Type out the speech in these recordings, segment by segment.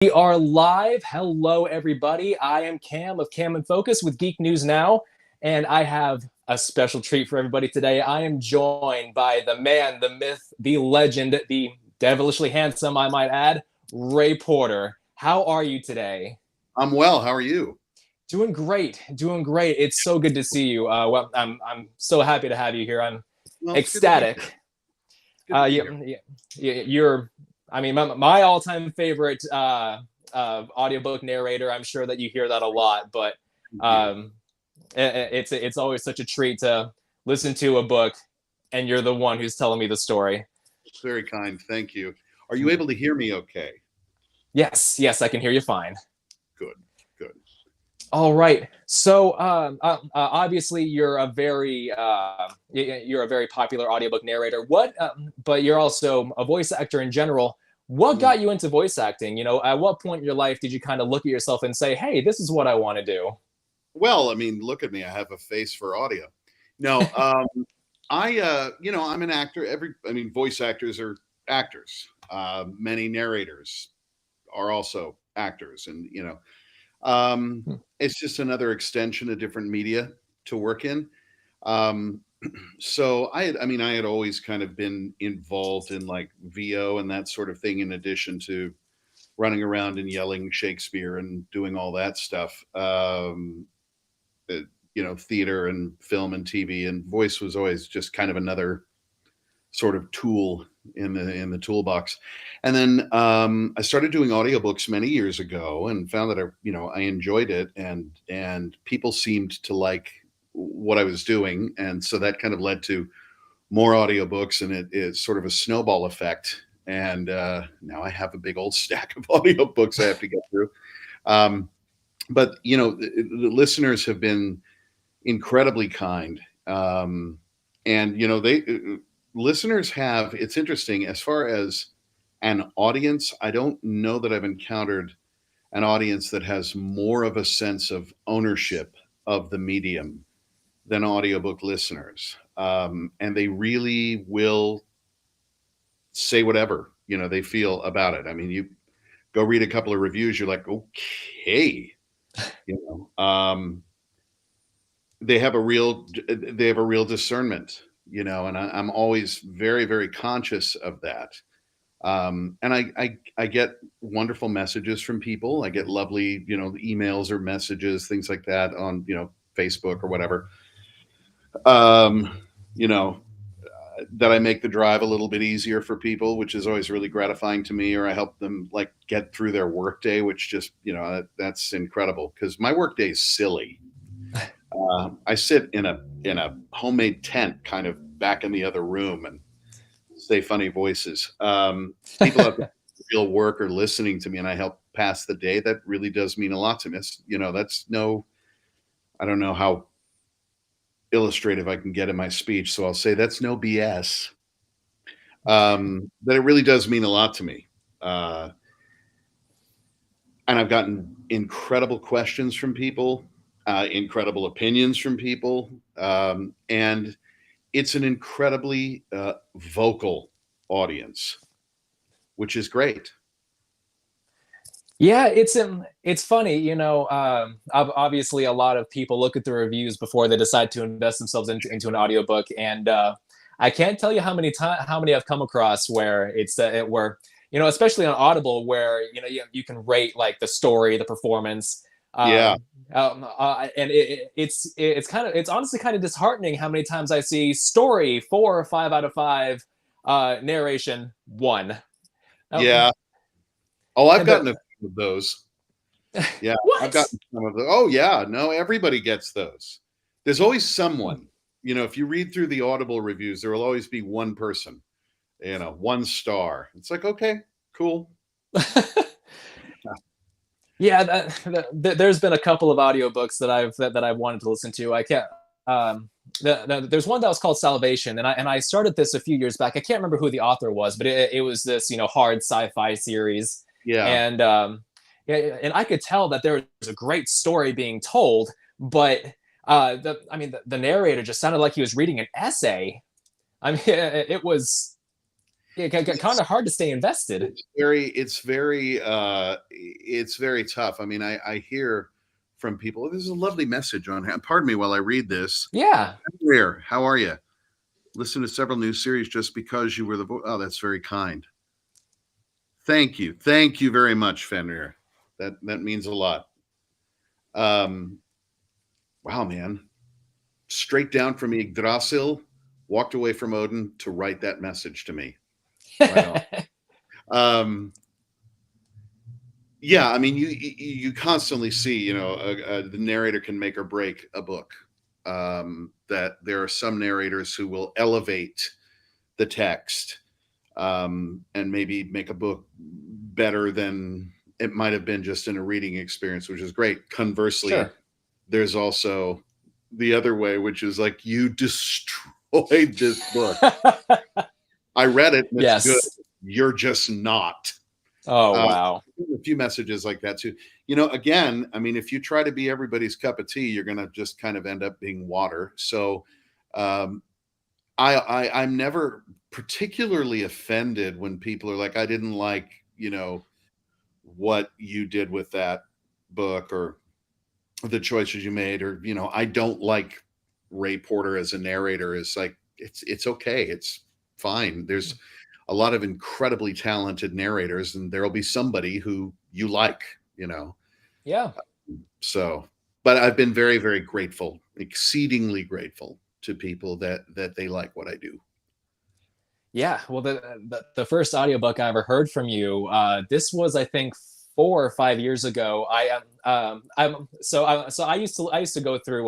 We are live. Hello, everybody. I am Cam of Cam and Focus with Geek News Now, and I have a special treat for everybody today. I am joined by the man, the myth, the legend, the devilishly handsome, I might add, Ray Porter. How are you today? I'm well. How are you? Doing great, doing great. It's so good to see you. I'm so happy to have you here. I'm Well, it's good to be here. ecstatic. Good to be Yeah, here. you're, I mean, my all-time favorite audiobook narrator. I'm sure that you hear that a lot, but Thank you. um, it's always such a treat to listen to a book, and you're the one who's telling me the story. It's very kind. Thank you. Are you able to hear me okay? Yes, yes, I can hear you fine. Good. Good. All right. So obviously you're a very popular audiobook narrator. But you're also a voice actor in general. What Mm. got you into voice acting? At what point in your life did you kind of look at yourself and say, "Hey, this is what I want to do"? Well, I mean, look at me. I have a face for audio. No, I'm an actor. Voice actors are actors. Many narrators are also actors, and Hmm. it's just another extension of different media to work in. Um, so I had always kind of been involved in like VO and that sort of thing, in addition to running around and yelling Shakespeare and doing all that stuff. Uh, Theater and film and TV, and voice was always just kind of another sort of tool in the toolbox. And then I started doing audiobooks many years ago and found that I enjoyed it, and people seemed to like what I was doing, and so that kind of led to more audiobooks, and it is sort of a snowball effect. And now I have a big old stack of audiobooks I have to get through. Um, but the listeners have been incredibly kind. And they listeners have, it's interesting as far as an audience. I don't know that I've encountered an audience that has more of a sense of ownership of the medium than audiobook listeners. And they really will say whatever they feel about it. I mean, you go read a couple of reviews, you're like, okay, you know. They have a real discernment, and I'm always very, very conscious of that. And I get wonderful messages from people. I get lovely, emails or messages, things like that on, Facebook or whatever. Um, you know, that I make the drive a little bit easier for people, which is always really gratifying to me, or I help them like get through their workday, which just, that's incredible because my workday is silly. I sit in a homemade tent, kind of back in the other room, and say funny voices. People have real work or listening to me, and I help pass the day. That really does mean a lot to me. That's no. I don't know how illustrative I can get in my speech, so I'll say that's no BS. That it really does mean a lot to me. Uh, and I've gotten incredible questions from people, incredible opinions from people, and it's an incredibly vocal audience, which is great. Yeah, it's funny, obviously a lot of people look at the reviews before they decide to invest themselves into an audiobook, and I can't tell you how many I've come across where where especially on Audible, where you can rate like the story, the performance, Yeah, and it's honestly kind of disheartening how many times I see story 4 or 5 out of 5, narration 1. Um, yeah. Oh, I've and gotten a the few of those. Yeah, I've what? gotten some of those. Oh, yeah. No, everybody gets those. There's always someone. If you read through the Audible reviews, there will always be one person. 1 star. It's like, okay, cool. Yeah, there's been a couple of audiobooks that I've wanted to listen to. I can't. There's one that was called Salvation, and I started this a few years back. I can't remember who the author was, but it was this hard sci-fi series, Yeah, and yeah, and I could tell that there was a great story being told, but the narrator just sounded like he was reading an essay. I mean, it was. kind of hard to stay invested. It's very tough. I mean, I hear from people. There's a lovely message on. Pardon me while I read this. Yeah. Here, how are you? Listen to several new series just because you were the voice. Oh, that's very kind. Thank you very much, Fenrir. That means a lot. Wow, man, straight down from Yggdrasil, walked away from Odin to write that message to me. Right on. Yeah, I mean, you constantly see, the narrator can make or break a book. That there are some narrators who will elevate the text, and maybe make a book better than it might have been just in a reading experience, which is great. Conversely, Sure. there's also the other way, which is like, you destroyed this book. I read it and it's Yes. good. You're just not. Oh, wow. A few messages like that too. Again, I mean, if you try to be everybody's cup of tea, you're going to just kind of end up being water. So I'm never particularly offended when people are like, I didn't like, what you did with that book, or the choices you made, or, I don't like Ray Porter as a narrator. Is like, it's okay. It's fine. There's a lot of incredibly talented narrators, and there'll be somebody who you like, Yeah. So, but I've been very, very grateful, exceedingly grateful to people that they like what I do. Yeah. Well, the first audiobook I ever heard from you, this was, I think, 4 or 5 years ago. I used to go through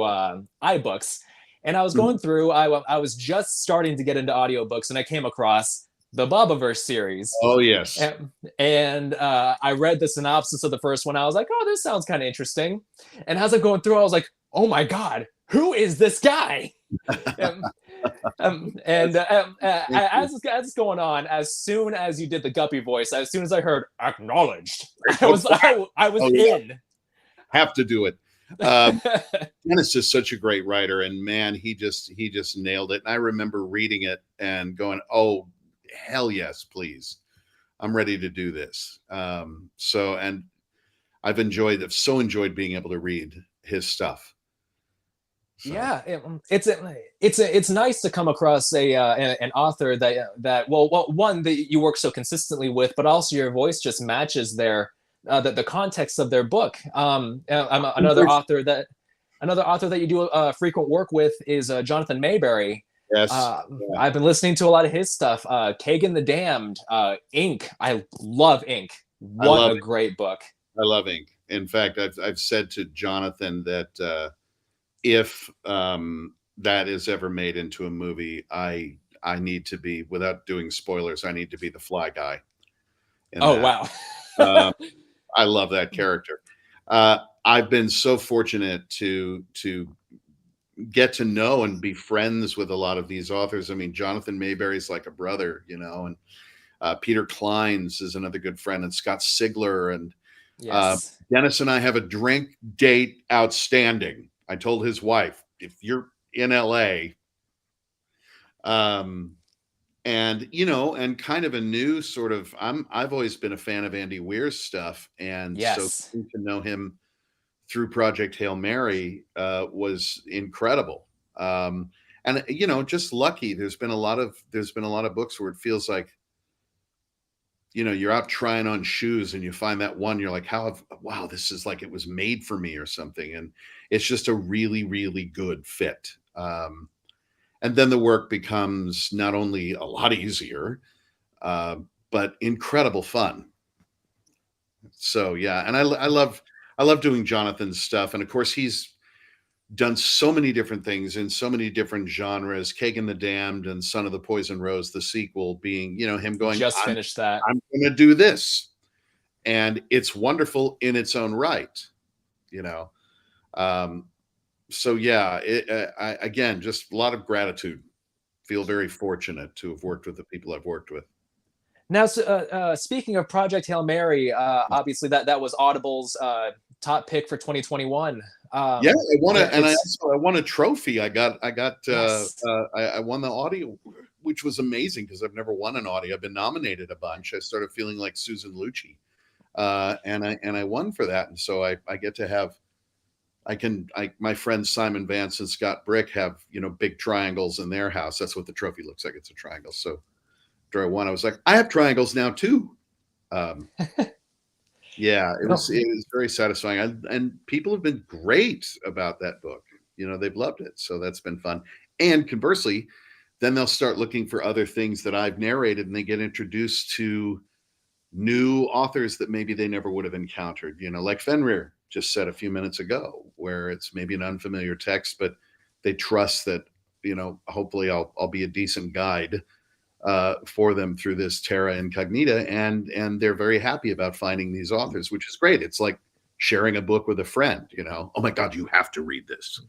iBooks, and I was going through. I was just starting to get into audiobooks, and I came across the Bobaverse series. Oh yes. And I read the synopsis of the first one. I was like, oh, this sounds kind of interesting. And as I'm going through, I was like, oh my God, who is this guy? As it's going on, as soon as you did the Guppy voice, as soon as I heard acknowledged, I was in. Have to do it. Dennis is such a great writer, and man, he just nailed it. And I remember reading it and going, oh, hell yes, please. I'm ready to do this. And I've so enjoyed being able to read his stuff. So. Yeah, it's nice to come across an author that one that you work so consistently with, but also your voice just matches the context of their book. Another author that you do frequent work with is Jonathan Mayberry. Yes, I've been listening to a lot of his stuff. Kagan the Damned, Ink. I love Ink. What a great book. I love Ink. In fact, I've said to Jonathan that if that is ever made into a movie, I need to be, without doing spoilers, I need to be the fly guy. Oh, wow. I love that character. I've been so fortunate to get to know and be friends with a lot of these authors. I mean, Jonathan Mayberry's like a brother, and Peter Clines is another good friend, and Scott Sigler, and yes. Dennis and I have a drink date outstanding. I told his wife, if you're in LA, and and kind of a new sort of, I've always been a fan of Andy Weir's stuff, and yes. So to know him through Project Hail Mary was incredible. And just lucky. There's been a lot of books where it feels like, you're out trying on shoes and you find that one, you're like, wow, this is like, it was made for me or something. And it's just a really, really good fit. And then the work becomes not only a lot easier, but incredible fun. So, yeah. And I love doing Jonathan's stuff. And of course, he's done so many different things in so many different genres. Kagan the Damned and Son of the Poison Rose, the sequel, being, him going, just finished that. I'm going to do this. And it's wonderful in its own right, So, yeah, again, just a lot of gratitude. Feel very fortunate to have worked with the people I've worked with. Now, speaking of Project Hail Mary, obviously that was Audible's top pick for 2021. Yeah, I won I won a trophy. I won the which was amazing because I've never won an Audie. I've been nominated a bunch. I started feeling like Susan Lucci, and I won for that. And so I get to have my friends Simon Vance and Scott Brick have big triangles in their house. That's what the trophy looks like. It's a triangle. So after I won, I was like, I have triangles now too. Um, yeah, it was very satisfying, and people have been great about that book. They've loved it, so that's been fun. And conversely, then they'll start looking for other things that I've narrated, and they get introduced to new authors that maybe they never would have encountered. Like Fenrir just said a few minutes ago, where it's maybe an unfamiliar text, but they trust that hopefully I'll be a decent guide for them through this terra incognita, and they're very happy about finding these authors, which is great. It's like sharing a book with a friend. Oh my God, you have to read this.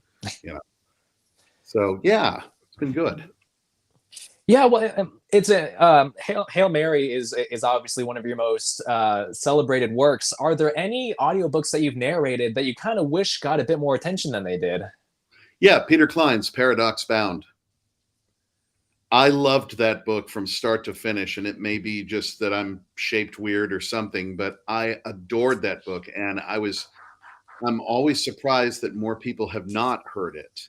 So yeah, it's been good. Yeah, well, it's a Hail Mary is obviously one of your most celebrated works. Are there any audiobooks that you've narrated that you kind of wish got a bit more attention than they did? Yeah, Peter Klein's Paradox Bound. I loved that book from start to finish, and it may be just that I'm shaped weird or something, but I adored that book, and I'm always surprised that more people have not heard it.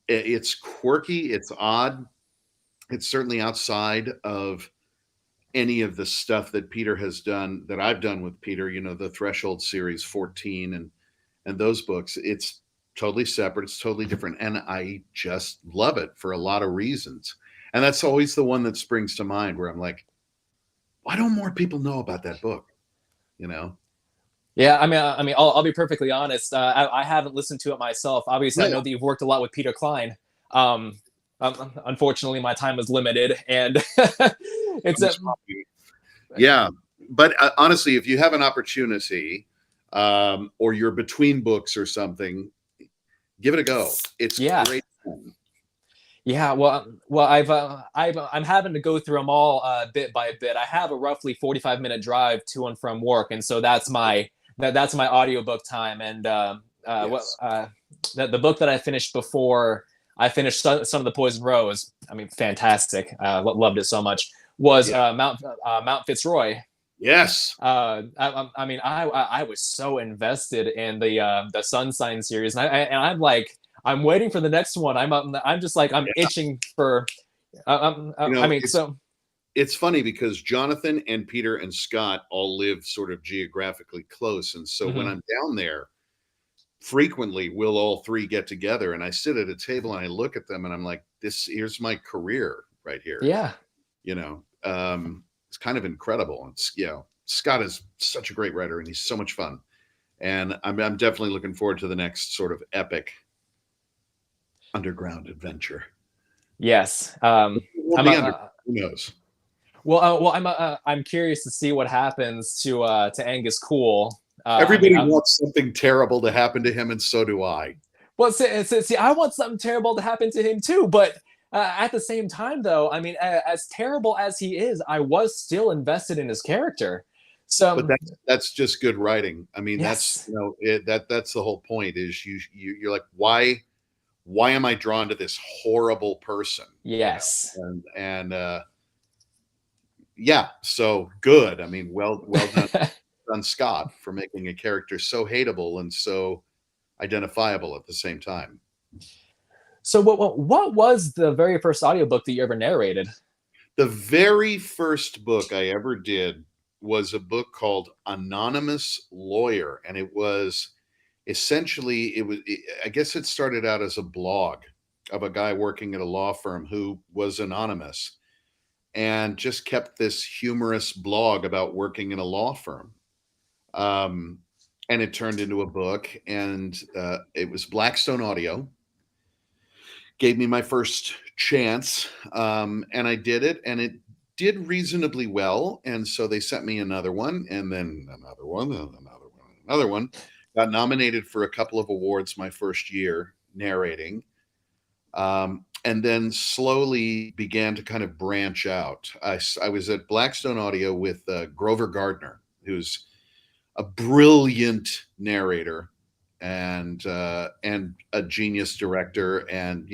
It's quirky, it's odd, it's certainly outside of any of the stuff that Peter has done, that I've done with Peter, the Threshold series 14 and those books. It's totally separate, it's totally different, and I just love it for a lot of reasons. And that's always the one that springs to mind, where I'm like, why don't more people know about that book? Yeah, I mean, I'll be perfectly honest. I haven't listened to it myself. Obviously, I know that you've worked a lot with Peter Klein. Unfortunately, my time is limited, and yeah. But honestly, if you have an opportunity, or you're between books or something, give it a go. It's great. Yeah, well, I'm having to go through them all bit by bit. I have a roughly 45-minute drive to and from work, and so that's my audiobook time. And the book that I finished before I finished Son of the Poison Rose, I mean, fantastic. Loved it so much. Was Mount Fitzroy. Yes. I mean, I was so invested in the Sun Sign series, and I'm like, I'm waiting for the next one. I'm just like, I'm itching for. I mean, so it's funny because Jonathan and Peter and Scott all live sort of geographically close, and so when I'm down there, frequently we'll all three get together, and I sit at a table and I look at them and I'm like, here's my career right here. Yeah. It's kind of incredible. It's Scott is such a great writer, and he's so much fun, and I'm definitely looking forward to the next sort of epic underground adventure. Yes. Who knows? Well, I'm curious to see what happens to Angus Cool. Everybody wants something terrible to happen to him, and so do I. Well, see, I want something terrible to happen to him too, but at the same time, though, I mean, as terrible as he is, I was still invested in his character. So, but that's just good writing. I mean, yes. that's the whole point. Is you're like, why am I drawn to this horrible person? Yes. And yeah, so good. I mean, well done, Scott, for making a character so hateable and so identifiable at the same time. So what was the very first audiobook that you ever narrated? The very first book I ever did was a book called Anonymous Lawyer, and it was essentially, I guess it started out as a blog of a guy working at a law firm who was anonymous and just kept this humorous blog about working in a law firm. And it turned into a book, and it was Blackstone Audio. Gave me my first chance, and I did it, and it did reasonably well. And so they sent me another one, and then another one, and another one. Got nominated for a couple of awards my first year narrating, and then slowly began to kind of branch out. I was at Blackstone Audio with Grover Gardner, who's a brilliant narrator and a genius director, and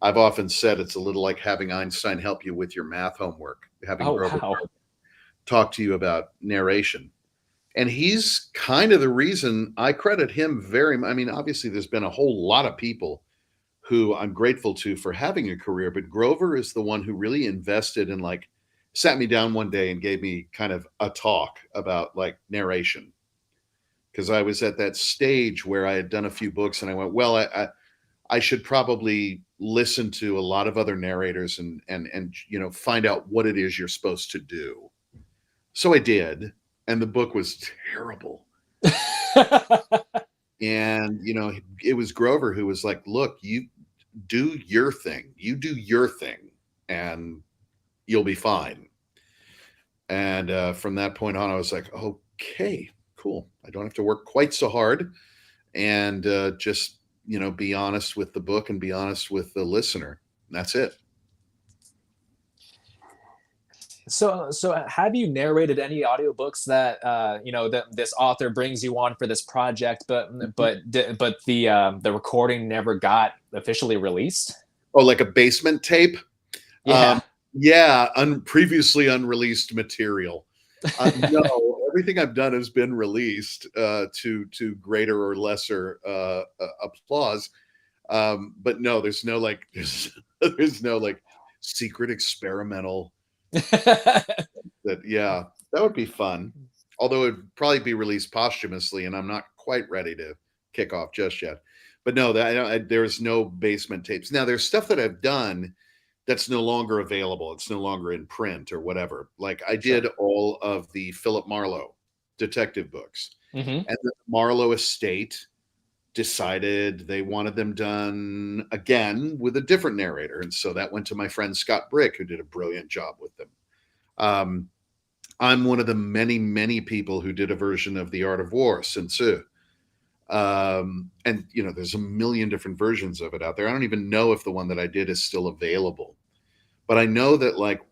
I've often said it's a little like having Einstein help you with your math homework, having Oh Grover wow. talk to you about narration. And he's kind of the reason I credit him very much. I mean, obviously, there's been a whole lot of people who I'm grateful to for having a career, but Grover is the one who really invested in like sat me down one day and gave me kind of a talk about like narration because I was at that stage where I had done a few books and I went, well, I should probably listen to a lot of other narrators and you know find out what it is you're supposed to do. So I did, and the book was terrible. And you know, it was Grover who was like, "Look, you do your thing. You do your thing, and you'll be fine." And from that point on, I was like, "Okay, cool. I don't have to work quite so hard, and just you know, be honest with the book and be honest with the listener. And that's it." So have you narrated any audiobooks that you know that this author brings you on for this project, but the recording never got officially released? Oh, like a basement tape? Um, Yeah. yeah, previously unreleased material. No, everything I've done has been released to greater or lesser applause. But no, there's no like there's no like secret experimental that yeah, that would be fun. Although it'd probably be released posthumously, and I'm not quite ready to kick off just yet. But no, there's no basement tapes. Now there's stuff that I've done that's no longer available. It's no longer in print or whatever. Like I did Sure. all of the Philip Marlowe detective books, Hmm. and the Marlowe estate decided they wanted them done again with a different narrator, and so that went to my friend Scott Brick, who did a brilliant job with them. Um, I'm one of the many, many people who did a version of The Art of War, Sun Tzu. And you know, there's a million different versions of it out there. I don't even know if the one that I did is still available, but I know that like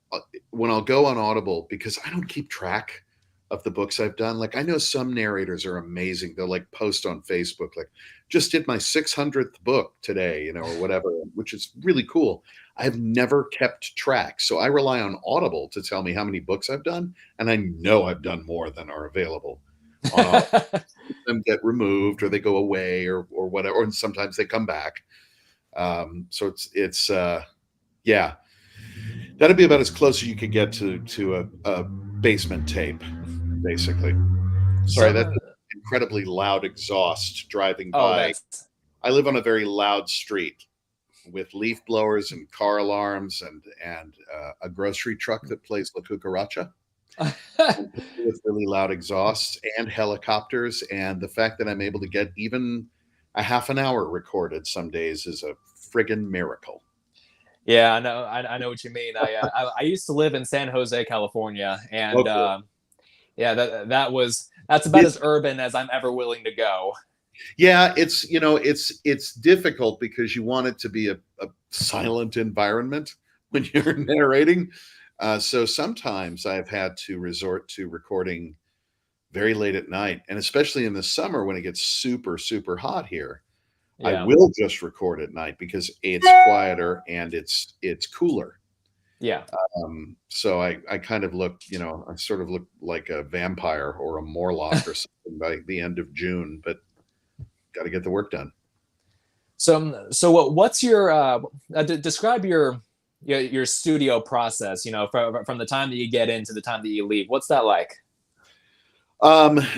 when I'll go on Audible, because I don't keep track of the books I've done. Like I know some narrators are amazing. They'll like post on Facebook, like just did my 600th book today, you know, or whatever, which is really cool. I've never kept track. So I rely on Audible to tell me how many books I've done. And I know I've done more than are available on Audible. Them get removed or they go away or whatever. And sometimes they come back. So it's yeah, that'd be about as close as you could get to a basement tape, basically. Sorry, that's So, incredibly loud exhaust driving oh, by. that's I live on a very loud street with leaf blowers and car alarms and a grocery truck that plays La Cucaracha with really loud exhausts and helicopters. And the fact that I'm able to get even a half an hour recorded some days is a friggin' miracle. yeah, I know. I know what you mean. I used to live in San Jose, California, and Okay. yeah, that's about as urban as I'm ever willing to go. Yeah, it's you know it's difficult because you want it to be a silent environment when you're narrating. So sometimes I've had to resort to recording very late at night, and especially in the summer when it gets super super hot here, I Yeah, will just record at night because it's quieter and it's cooler. yeah. So I kind of look, you know, I sort of look like a vampire or a Morlock or something by the end of June, but got to get the work done. What's your describe your studio process? You know, from the time that you get in to the time that you leave. What's that like?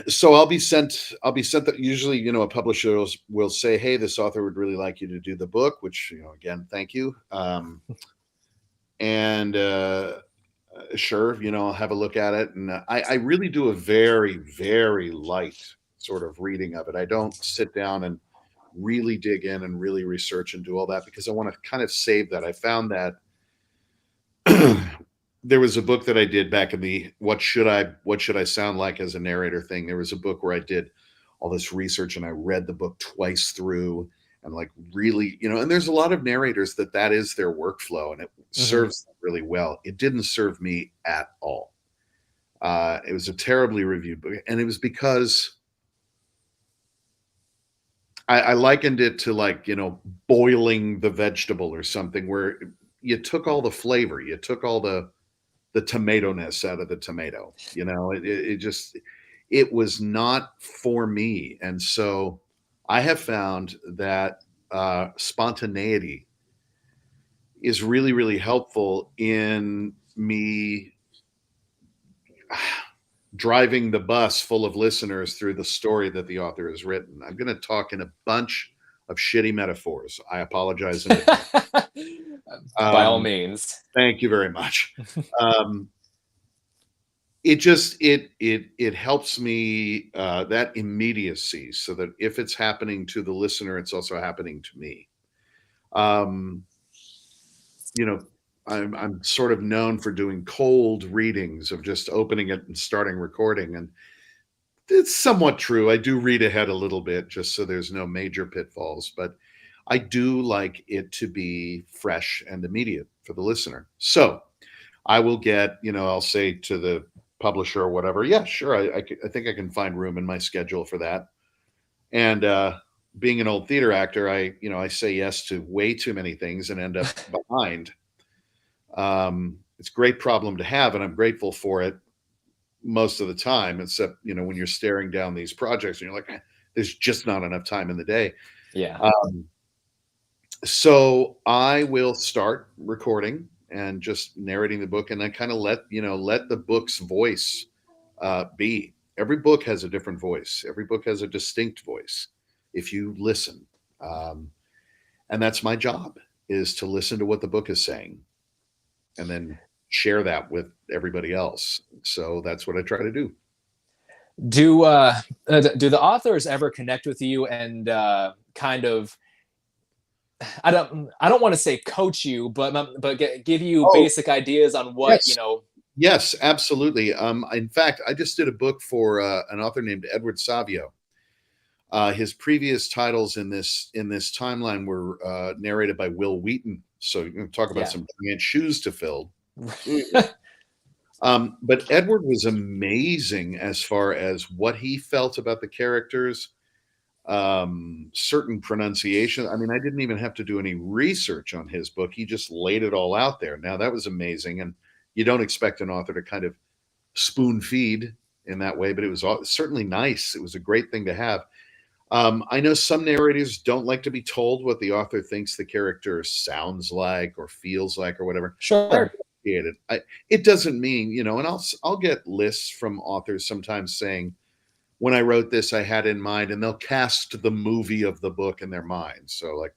So I'll be sent that usually, you know, a publisher will say, hey, this author would really like you to do the book, which, you know, again, thank you. And sure, you know, I'll have a look at it. And I really do a very, very light sort of reading of it. I don't sit down and really dig in and really research and do all that because I want to kind of save that. I found that there was a book that I did back in the what should I sound like as a narrator thing. There was a book where I did all this research and I read the book twice through and like really, you know, and there's a lot of narrators that is their workflow and it Hmm. serves them really well. It didn't serve me at all. It was a terribly reviewed book, and it was because I likened it to like, boiling the vegetable or something where you took all the flavor, you took all the tomato-ness out of the tomato, it just it was not for me. And so I have found that spontaneity is really, really helpful in me driving the bus full of listeners through the story that the author has written. I'm going to talk in a bunch of shitty metaphors. I apologize in advance. By all Um, means. thank you very much. Um, it just it helps me that immediacy, so that if it's happening to the listener, it's also happening to me. Um, you know, I'm sort of known for doing cold readings of just opening it and starting recording, and it's somewhat true. I do read ahead a little bit just so there's no major pitfalls, but I do like it to be fresh and immediate for the listener. So I will get, I'll say to the publisher or whatever, yeah, sure, I think I can find room in my schedule for that. And being an old theater actor, I say yes to way too many things and end up behind. It's a great problem to have, and I'm grateful for it most of the time, except when you're staring down these projects and you're like, there's just not enough time in the day. Yeah. So I will start recording and just narrating the book, and then kind of let the book's voice be. Every book has a different voice. Every book has a distinct voice if you listen. And that's my job, is to listen to what the book is saying and then share that with everybody else. So that's what I try to do. Do the authors ever connect with you and kind of, I don't want to say coach you, but give you Oh, basic ideas on what, yes. Yes, absolutely. In fact, I just did a book for an author named Edward Savio. His previous titles in this timeline were narrated by Will Wheaton. So you can talk about Yeah. some giant shoes to fill. But Edward was amazing as far as what he felt about the characters, certain pronunciation. I mean, I didn't even have to do any research on his book. He just laid it all out there. Now, that was amazing. And you don't expect an author to kind of spoon feed in that way, but it was certainly nice. It was a great thing to have. I know some narrators don't like to be told what the author thinks the character sounds like or feels like or whatever. I Sure. appreciate it. It doesn't mean, and I'll get lists from authors sometimes saying, when I wrote this, I had in mind, and they'll cast the movie of the book in their mind. So like,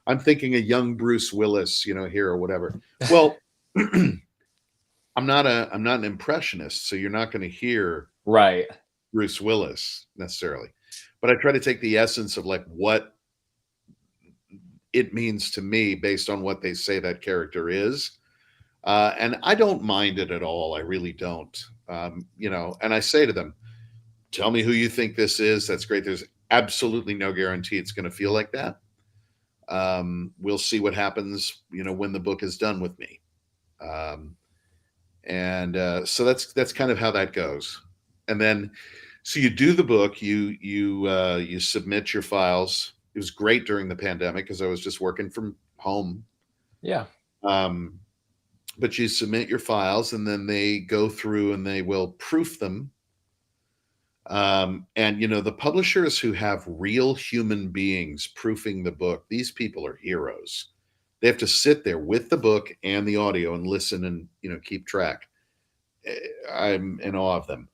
I'm thinking a young Bruce Willis, here or whatever. Well, I'm not an impressionist, so you're not going to hear Right. Bruce Willis necessarily. But I try to take the essence of like what it means to me based on what they say that character is. And I don't mind it at all. I really don't. And I say to them, tell me who you think this is. That's great. There's absolutely no guarantee it's going to feel like that. We'll see what happens, when the book is done with me. So that's kind of how that goes. And then, so you do the book, you submit your files. It was great during the pandemic because I was just working from home. Yeah. But you submit your files, and then they go through and they will proof them. And the publishers who have real human beings proofing the book, these people are heroes. They have to sit there with the book and the audio and listen and keep track. I'm in awe of them.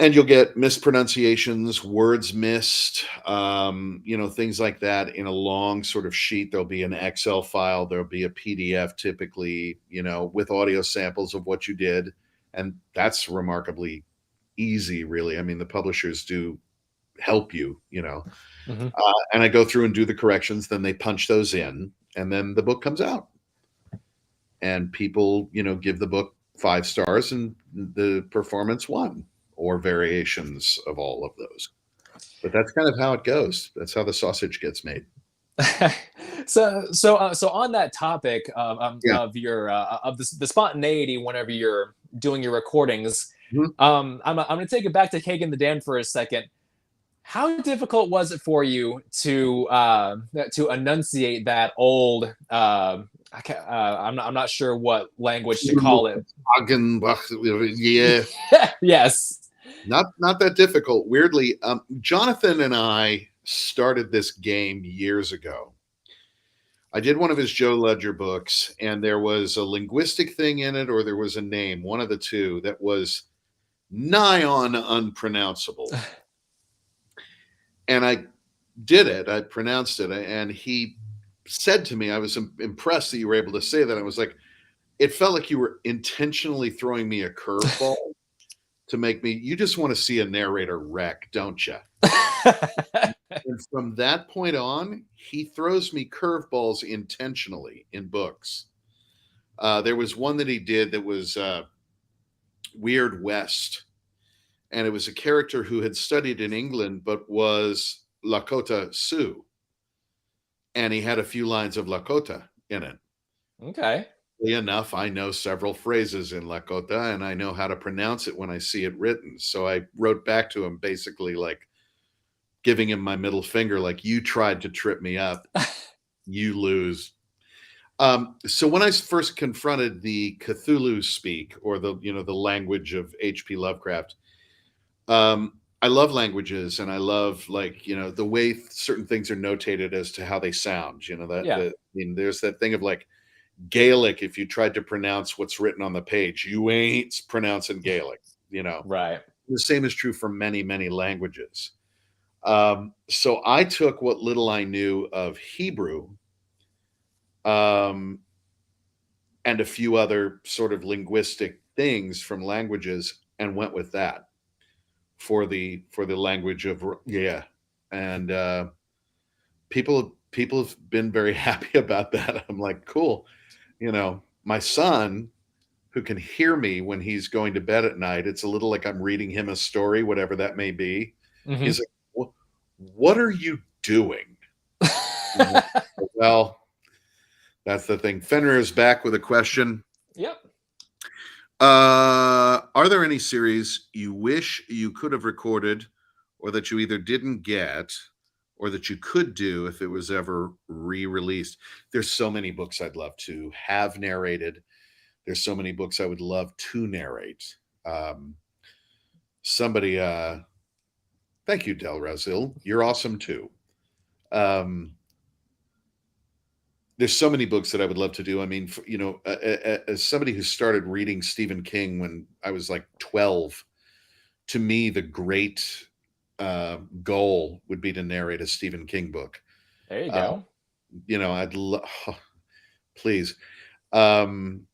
And you'll get mispronunciations, words missed, things like that in a long sort of sheet. There'll be an Excel file, there'll be a PDF typically, with audio samples of what you did. And that's remarkably easy, really. I mean, the publishers do help you, Mm-hmm. And I go through and do the corrections. Then they punch those in, and then the book comes out. And people, give the book 5 stars, and the performance 1, or variations of all of those. But that's kind of how it goes. That's how the sausage gets made. So on that topic Yeah. of your of the spontaneity whenever you're doing your recordings, Mhm. I'm going to take it back to Cake and the Dan for a second. How difficult was it for you to enunciate that old? I'm not sure what language to call it. Yeah, Yes. not that difficult. Weirdly, Jonathan and I started this game years ago. I did one of his Joe Ledger books, and there was a linguistic thing in it, or there was a name, one of the two, that was nigh on unpronounceable. And I did it. I pronounced it, and he said to me, "I was impressed that you were able to say that." I was like, "It felt like you were intentionally throwing me a curveball to make me. You just want to see a narrator wreck, don't you?" And from that point on, he throws me curveballs intentionally in books. There was one that he did that was Weird West, and it was a character who had studied in England but was Lakota Sioux, and he had a few lines of Lakota in it. Okay. Enough, I know several phrases in Lakota, and I know how to pronounce it when I see it written. So I wrote back to him, basically like giving him my middle finger, like, you tried to trip me up, you lose. So when I first confronted the Cthulhu speak, or the language of H.P. Lovecraft, I love languages, and I love, like, the way certain things are notated as to how they sound. Yeah. I mean, there's that thing of like Gaelic. If you tried to pronounce what's written on the page, you ain't pronouncing Gaelic. Right. The same is true for many, many languages. So I took what little I knew of Hebrew, um, and a few other sort of linguistic things from languages, and went with that for the language of, yeah. And people have been very happy about that. I'm like, cool. My son, who can hear me when he's going to bed at night, it's a little like I'm reading him a story, whatever that may be. Hmm. He's like, what are you doing? Well, that's the thing. Fenrir is back with a question. Yep. Are there any series you wish you could have recorded, or that you either didn't get, or that you could do if it was ever re-released? There's so many books I'd love to have narrated. There's so many books I would love to narrate. Um, somebody, thank you, Del Razil. You're awesome too. Um, there's so many books that I would love to do. I mean, as somebody who started reading Stephen King when I was like 12, to me, the great goal would be to narrate a Stephen King book. There you Uh, go. I'd please. Um,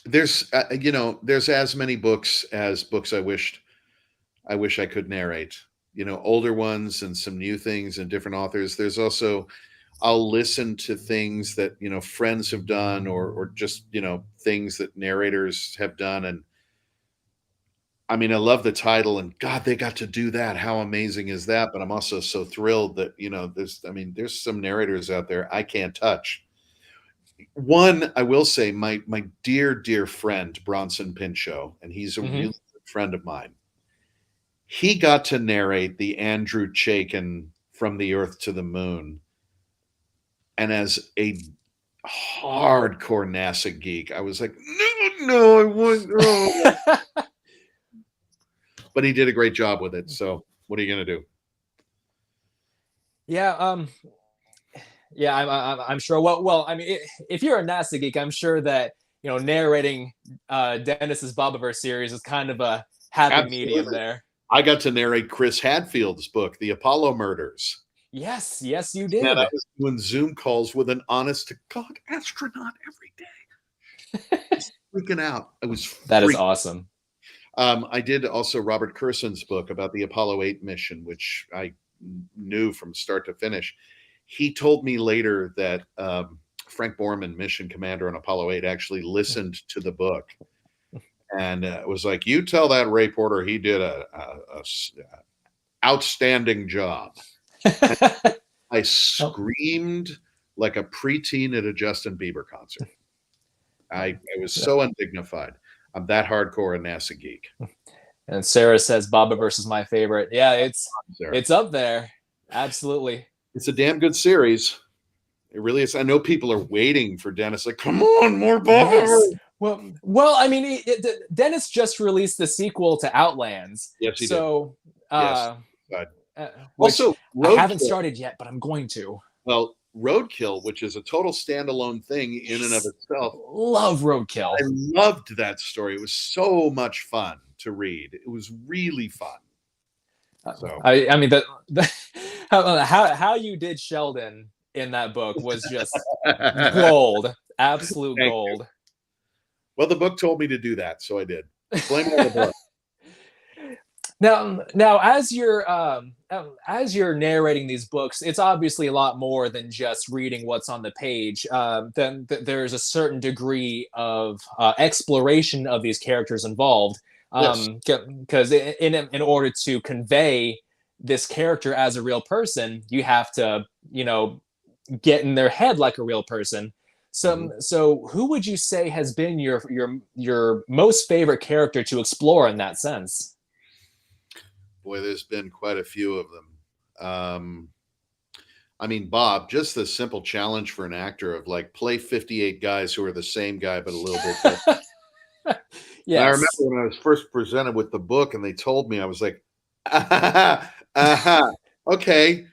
there's as many books as books I wish I could narrate. Older ones and some new things and different authors. There's also, I'll listen to things that friends have done, or just things that narrators have done, and I mean, I love the title, and God, they got to do that. How amazing is that? But I'm also so thrilled that there's some narrators out there I can't touch. One, I will say, my dear friend Bronson Pinchot, and he's a Hmm. really good friend of mine. He got to narrate the Andrew Chaikin From the Earth to the Moon, and as a hardcore NASA geek, I was like, no, I want. Oh. But he did a great job with it. So what are you gonna do? Yeah. Yeah. I'm sure. Well. I mean, if you're a NASA geek, I'm sure that narrating Dennis's Bobiverse series is kind of a happy medium Absolutely. there. I got to narrate Chris Hadfield's book, The Apollo Murders. Yes. Yes, you And I did. was doing Zoom calls with an honest to God astronaut every day. Freaking out. I was That is freaking. awesome. I did also Robert Kurson's book about the Apollo 8 mission, which I knew from start to finish. He told me later that Frank Borman, mission commander on Apollo 8, actually listened to the book, and was like, "You tell that reporter he did a outstanding job." And I Oh, screamed like a preteen at a Justin Bieber concert. I was so undignified. I'm that hardcore a NASA geek. And Sarah says Baba versus my favorite. Yeah, Sarah. it's up there. Absolutely. It's a damn good series. It really is. I know people are waiting for Dennis. Like, come on, more Baba. Yes. Well, I mean, Dennis just released the sequel to Outlands, Yes, he did. so Yes. uh, God. which Also, I haven't Roadkill. started yet, but I'm going to. Well, Roadkill, which is a total standalone thing in and of Yes. itself. Love Roadkill. I loved that story. It was so much fun to read. It was really fun. So I mean the how you did Sheldon in that book was just gold, absolute thank you. gold. Well, the book told me to do that, so I did. Blame it on the book. Now, as you're narrating these books, it's obviously a lot more than just reading what's on the page. Then there's a certain degree of exploration of these characters involved. Yes. Because in order to convey this character as a real person, you have to get in their head like a real person. So who would you say has been your most favorite character to explore in that sense? Boy, there's been quite a few of them. I mean, Bob, just the simple challenge for an actor of like play 58 guys who are the same guy but a little bit different. And I remember Yes. when I was first presented with the book and they told me, I was like, okay.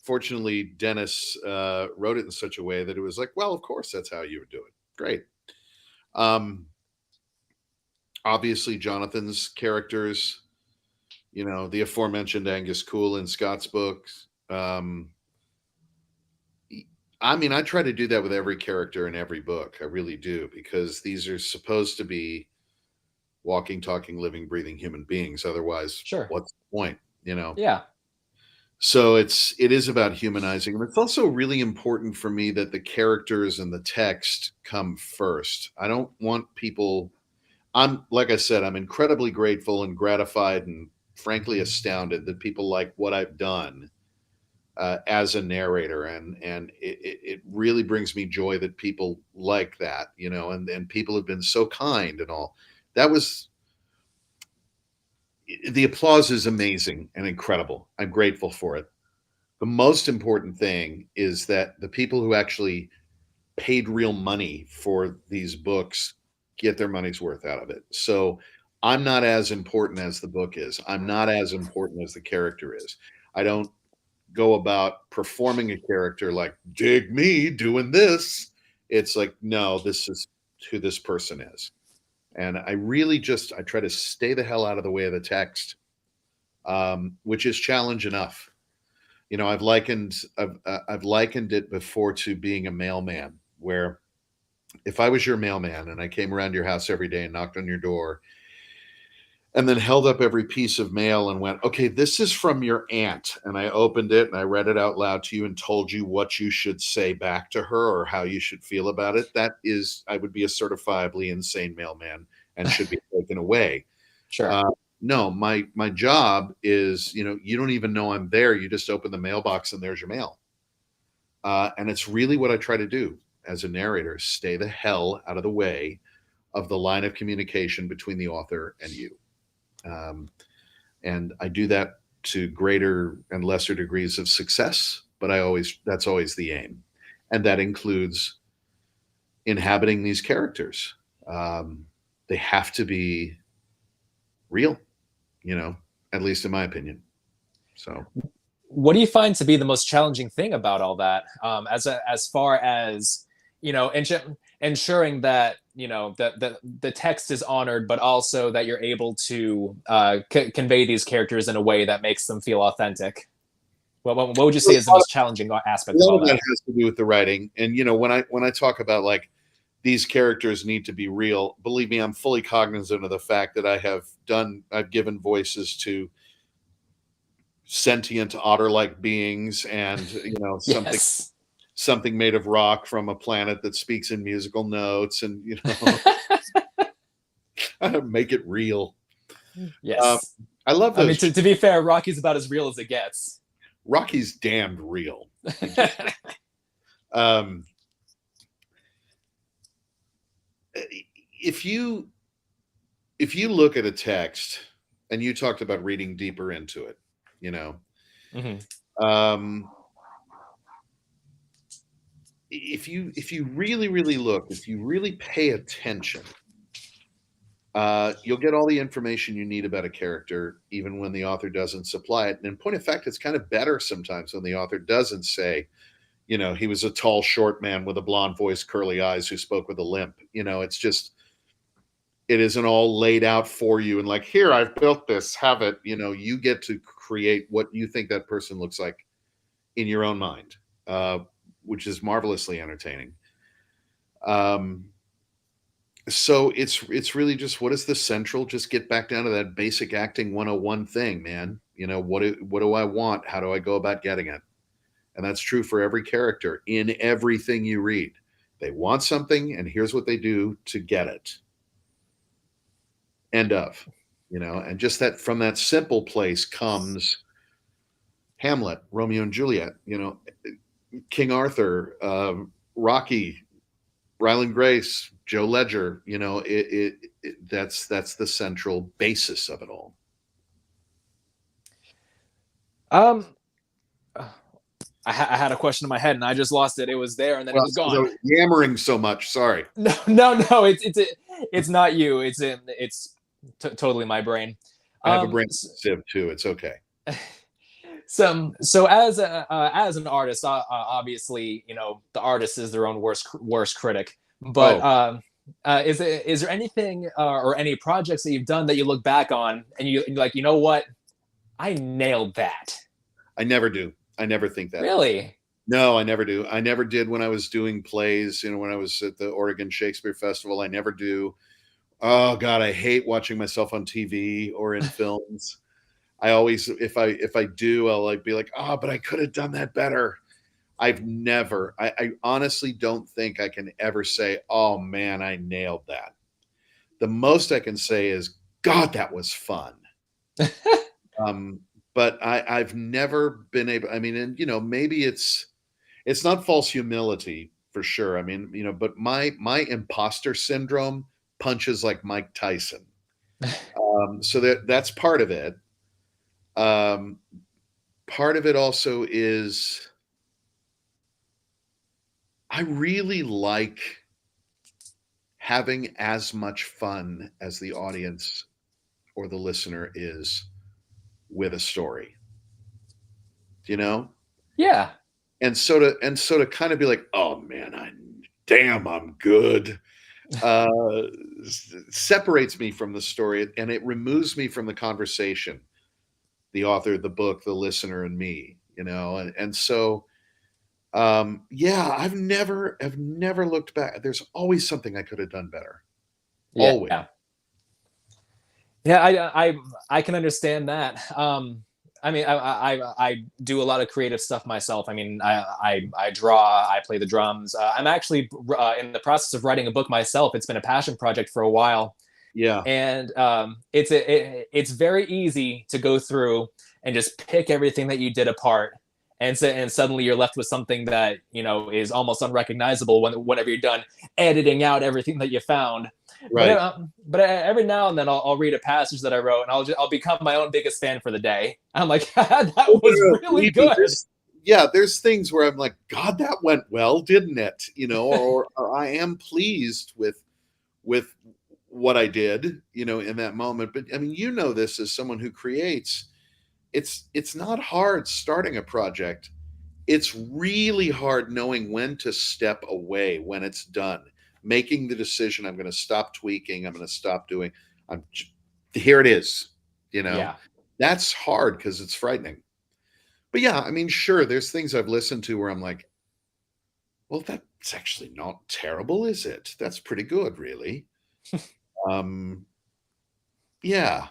Fortunately, Dennis wrote it in such a way that it was like, well, of course, that's how you would do it. Great. Um, Obviously, Jonathan's characters, the aforementioned Angus Cool in Scott's books. I mean, I try to do that with every character in every book. I really do, because these are supposed to be walking, talking, living, breathing human beings. Otherwise, Sure. what's the point? Yeah. So it is about humanizing, and it's also really important for me that the characters and the text come first. I don't want people. I'm like I said, I'm incredibly grateful and gratified and frankly astounded that people like what I've done as a narrator, and it really brings me joy that people like that, and people have been so kind and all. That was The applause is amazing and incredible. I'm grateful for it. The most important thing is that the people who actually paid real money for these books get their money's worth out of it. So I'm not as important as the book is. I'm not as important as the character is. I don't go about performing a character like, dig me doing this. It's like, no, this is who this person is. And I really I try to stay the hell out of the way of the text, which is challenge enough. I've likened it before to being a mailman, where if I was your mailman and I came around your house every day and knocked on your door and then held up every piece of mail and went, okay, this is from your aunt. And I opened it and I read it out loud to you and told you what you should say back to her or how you should feel about it. I would be a certifiably insane mailman and should be taken away. Sure. No, my job is, you don't even know I'm there. You just open the mailbox and there's your mail. And it's really what I try to do as a narrator: stay the hell out of the way of the line of communication between the author and you. And I do that to greater and lesser degrees of success, but that's always the aim. And that includes inhabiting these characters. They have to be real, at least in my opinion. So What do you find to be the most challenging thing about all that? As far as ensuring that the text is honored, but also that you're able to convey these characters in a way that makes them feel authentic. What would you say is the most challenging a aspect of lot all of that that? has to do with the writing. And when I talk about like these characters need to be real, believe me, I'm fully cognizant of the fact that I've given voices to sentient otter-like beings, and Yes. something made of rock from a planet that speaks in musical notes, and make it real. Um, Yes. I love I mean, those. to be fair, Rocky's about as real as it gets. Rocky's damned real. Um, if if you look at a text and you talked about reading deeper into it, you know, Hmm. um, if you really look, if you really pay attention, you'll get all the information you need about a character, even when the author doesn't supply it. And in point of fact, it's kind of better sometimes when the author doesn't say, he was a tall, short man with a blonde voice, curly eyes, who spoke with a limp. It's just, it isn't all laid out for you and like, here, I've built this, have it. You get to create what you think that person looks like in your own mind, uh, which is marvelously entertaining. Um, so it's really just, what is the central, just get back down to that basic acting 101 thing, man. What do I want? How do I go about getting it? And that's true for every character in everything you read. They want something, and here's what they do to get it. End of. And just that, from that simple place comes Hamlet, Romeo and Juliet, King Arthur, Rocky, Ryland Grace, Joe Ledger. That's the central basis of it all. Um, I had a question in my head and I just lost it. It was there and then it Well, was since I gone. was yammering so much, sorry. No, no, no. It's not you. Totally my brain. I have a brain S- sieve too. It's okay. so as an artist, obviously, the artist is their own worst critic. But Oh, is there anything or any projects that you've done that you look back on and you're like, you know what, I nailed that? I never do. I never think that. Really? No, I never do. I never did when I was doing plays, when I was at the Oregon Shakespeare Festival. I never do. Oh God, I hate watching myself on TV or in films. I always, if I do, I'll like be like, oh, but I could have done that better. I've never, I honestly don't think I can ever say, oh man, I nailed that. The most I can say is, God, that was fun. Um, but I've never been able, I mean, and maybe it's not false humility for sure. I mean, but my imposter syndrome punches like Mike Tyson. So that's part of it. Um, Part of it also is, I really like having as much fun as the audience or the listener is with a story, you know? Yeah. And so to kind of be like, oh man, I'm good. Uh, Separates me from the story, and it removes me from the conversation, the author, the book, the listener, and me, and so yeah, I've never looked back. There's always something I could have done better. Always. Yeah. Yeah, I can understand that. I mean, I do a lot of creative stuff myself. I mean, I draw, I play the drums. I'm actually in the process of writing a book myself. It's been a passion project for a while, Yeah. and it's very easy to go through and just pick everything that you did apart, and suddenly you're left with something that is almost unrecognizable whenever you're done editing out everything that you found. But Right. every now and then I'll read a passage that I wrote and I'll become my own biggest fan for the day. I'm like, that Oh, no, was no, really believe me, good. there's things where I'm like, God, that went well, didn't it? Or I am pleased with what I did, in that moment. But I mean, this as someone who creates, it's not hard starting a project. It's really hard knowing when to step away when it's done, making the decision, I'm going to stop tweaking, I'm going to stop doing, I'm here it is, you know. Yeah. That's hard because it's frightening. But yeah, I mean, sure, there's things I've listened to where I'm like, well, that's actually not terrible, is it? That's pretty good, really. Um, yeah.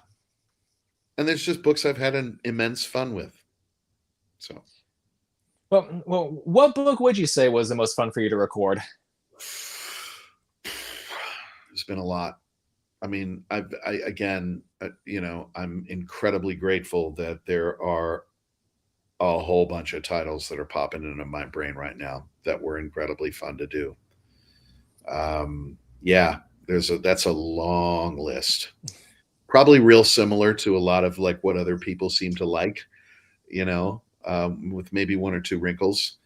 And there's just books I've had an immense fun with. So Well, what book would you say was the most fun for you to record? there's been a lot. I mean, again, I'm incredibly grateful that there are a whole bunch of titles that are popping into my brain right now that were incredibly fun to do. Yeah, that's a long list. Probably real similar to a lot of like what other people seem to like, with maybe one or two wrinkles.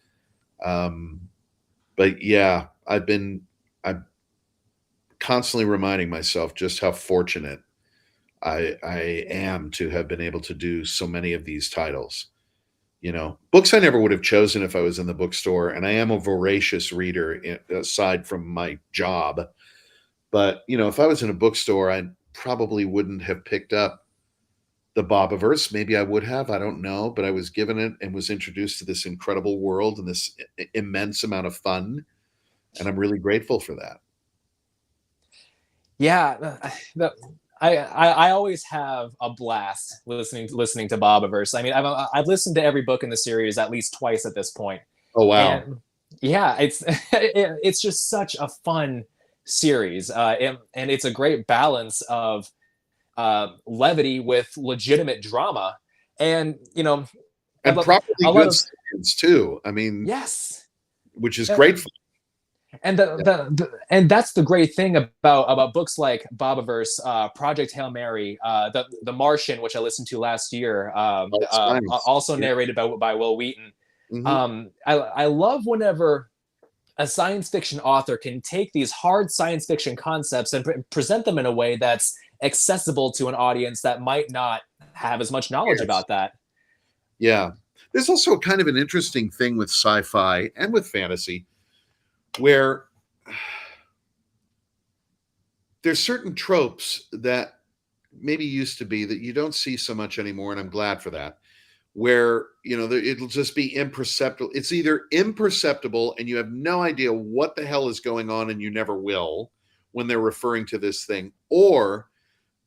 Um, but yeah, I'm constantly reminding myself just how fortunate I am to have been able to do so many of these titles. Books I never would have chosen if I was in the bookstore, and I am a voracious reader aside from my job. But if I was in a bookstore, I probably wouldn't have picked up the Bobiverse. Maybe I would have, I don't know, but I was given it and was introduced to this incredible world and this immense amount of fun, and I'm really grateful for that. Yeah, I always have a blast listening to Bobiverse. I mean, I've listened to every book in the series at least twice at this point, Oh wow. and yeah, it's just such a fun series, and it's a great balance of levity with legitimate drama, and And a probably lot good of science too. I mean, yes. which is Uh, great for and yeah, and that's the great thing about books like Bobiverse, Project Hail Mary, the Martian, which I listened to last year, science. also Yeah. narrated by Will Wheaton. Hmm. I love whenever a science fiction author can take these hard science fiction concepts and present them in a way that's accessible to an audience that might not have as much knowledge Yes. about that. Yeah. There's also kind of an interesting thing with sci-fi and with fantasy where there's certain tropes that maybe used to be that you don't see so much anymore, and I'm glad for that. Where it'll just be imperceptible. It's either imperceptible and you have no idea what the hell is going on, and you never will when they're referring to this thing, or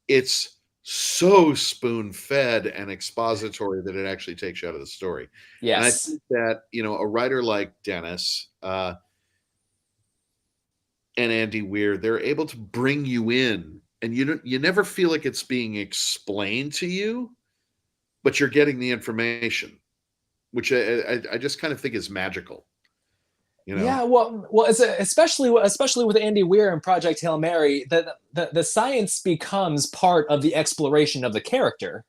it's so spoon-fed and expository that it actually takes you out of the story. And I Yes. think that a writer like Dennis and Andy Weir, they're able to bring you in, and you never feel like it's being explained to you, but you're getting the information, which I just kind of think is magical. Yeah, well, especially with Andy Weir and Project Hail Mary, the science becomes part of the exploration of the character.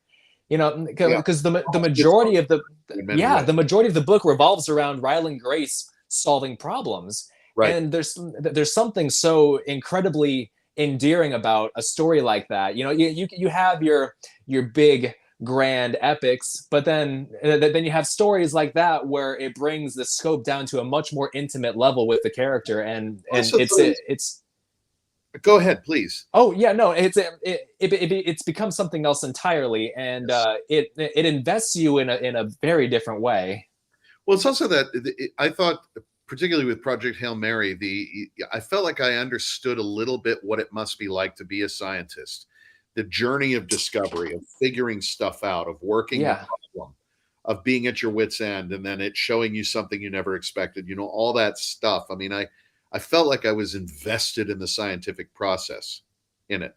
Yeah, Because the it's majority of the in many yeah, ways. the majority of the book revolves around Rylan Grace solving problems, Right. and there's something so incredibly endearing about a story like that. You have your big grand epics, but then you have stories like that where it brings the scope down to a much more intimate level with the character, and Also, it's go ahead, please. oh yeah, no, it's become something else entirely, and Yes. it invests you in a very different way. Well, it's also that I thought, particularly with Project Hail Mary, I felt like I understood a little bit what it must be like to be a scientist, the journey of discovery, of figuring stuff out, of working the Yeah, problem, of being at your wits' end, and then it showing you something you never expected. All that stuff. I mean, I felt like I was invested in the scientific process in it.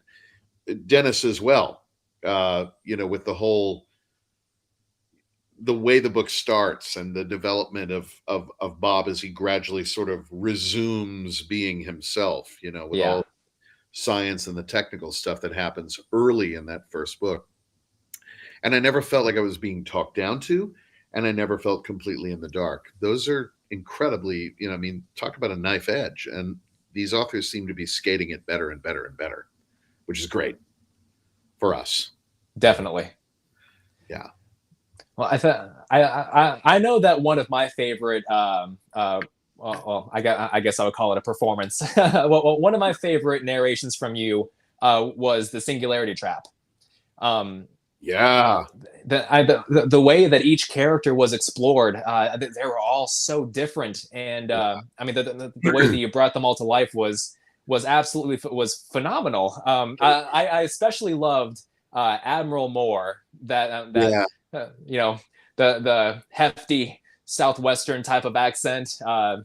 Dennis as well. With the way the book starts and the development of Bob as he gradually sort of resumes being himself, with yeah, all science and the technical stuff that happens early in that first book. And I never felt like I was being talked down to, and I never felt completely in the dark. Those are incredibly, I mean, talk about a knife edge. And these authors seem to be skating it better and better and better, which is great for us. definitely. Yeah. Well, I know that one of my favorite I guess I would call it a performance. Well, one of my favorite narrations from you was the Singularity Trap. Um, Yeah. the way that each character was explored, they were all so different, and I mean the way that you brought them all to life was absolutely was phenomenal. I especially loved Admiral Moore, that Yeah. the hefty southwestern type of accent,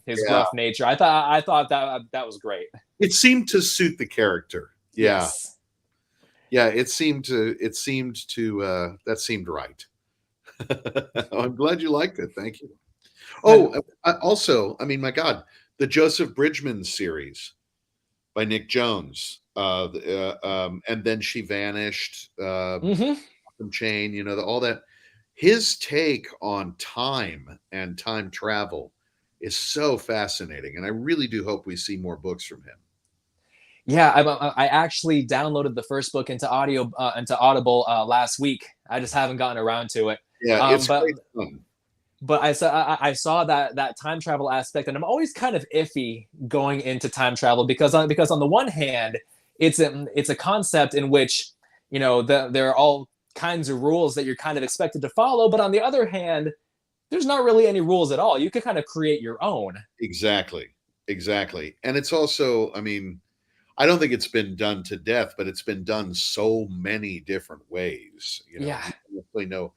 his Yeah. gruff nature. I thought that was great. It seemed to suit the character. Yeah. Yes, Yeah. It seemed to that seemed right. I'm glad you liked it. Thank you. and Oh, also, I mean, my God, the Joseph Bridgman series by Nick Jones. And then she vanished. Hmm. From Chain, all that. His take on time and time travel is so fascinating, and I really do hope we see more books from him. Yeah, I actually downloaded the first book into Audible last week. I just haven't gotten around to it. Yeah, Um, it's but great fun. but I saw that time travel aspect, and I'm always kind of iffy going into time travel because on the one hand, it's a concept in which there are all kinds of rules that you're kind of expected to follow, but on the other hand, there's not really any rules at all. You can kind of create your own. Exactly. Exactly. And it's also, I mean, I don't think it's been done to death, but it's been done so many different ways. Yeah. You don't really know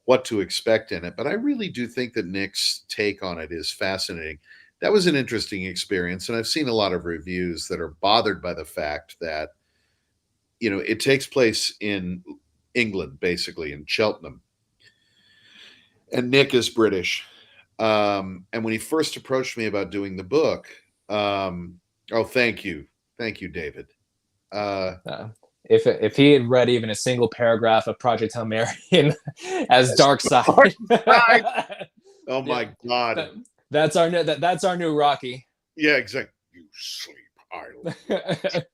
what to expect in it. But I really do think that Nick's take on it is fascinating. That was an interesting experience. And I've seen a lot of reviews that are bothered by the fact that, it takes place in England, basically in Cheltenham. And Nick is British. And when he first approached me about doing the book, oh, thank you. Thank you, David. Uh, if he had read even a single paragraph of Project Hail Mary as Dark Side, oh my God. That's our new Rocky. Yeah, exactly. You sleep idle.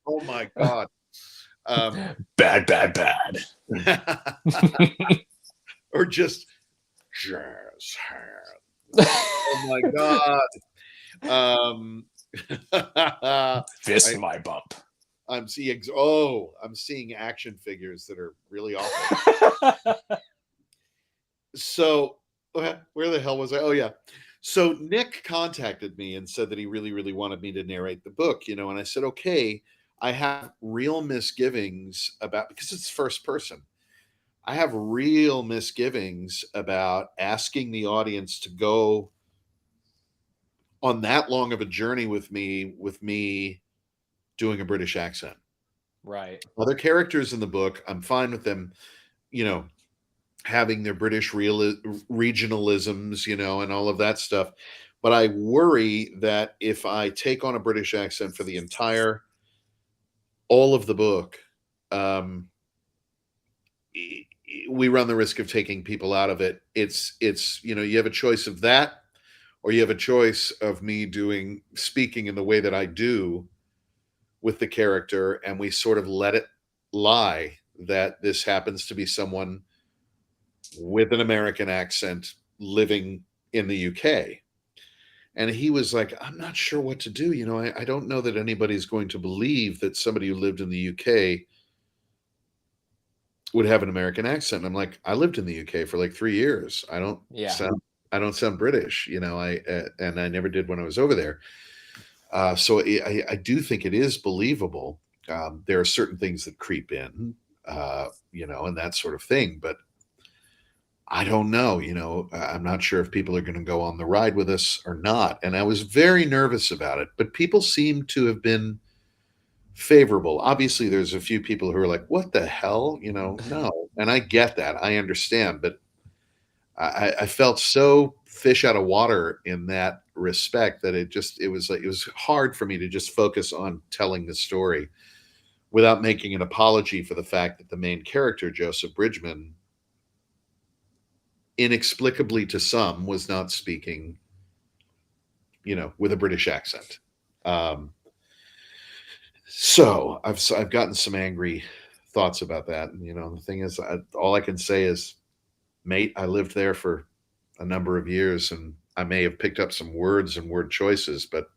Oh my God. Bad. Or just jazz hands. Oh my God. Fist my bump. I'm seeing action figures that are really awful. So where the hell was I? Oh yeah. So Nick contacted me and said that he really, really wanted me to narrate the book, and I said, okay, I have real misgivings because it's first person. I have real misgivings about asking the audience to go on that long of a journey with me doing a British accent. Right. Other characters in the book, I'm fine with them, having their British regionalisms, and all of that stuff. But I worry that if I take on a British accent for all of the book, we run the risk of taking people out of it. It's you have a choice of that, or you have a choice of me speaking in the way that I do with the character, and we sort of let it lie that this happens to be someone with an American accent living in the UK. And he was like, I'm not sure what to do. I don't know that anybody's going to believe that somebody who lived in the UK would have an American accent. And I'm like, I lived in the UK for like 3 years. I don't sound British, and I never did when I was over there. So I do think it is believable. There are certain things that creep in, and that sort of thing. But I don't know. I'm not sure if people are going to go on the ride with us or not. And I was very nervous about it. But people seem to have been favorable. Obviously, there's a few people who are like, "What the hell?" No. And I get that. I understand. But I felt so fish out of water in that respect that it was hard for me to just focus on telling the story without making an apology for the fact that the main character, Joseph Bridgman, inexplicably to some, was not speaking, with a British accent. So I've gotten some angry thoughts about that. And, the thing is, all I can say is, mate, I lived there for a number of years, and I may have picked up some words and word choices, but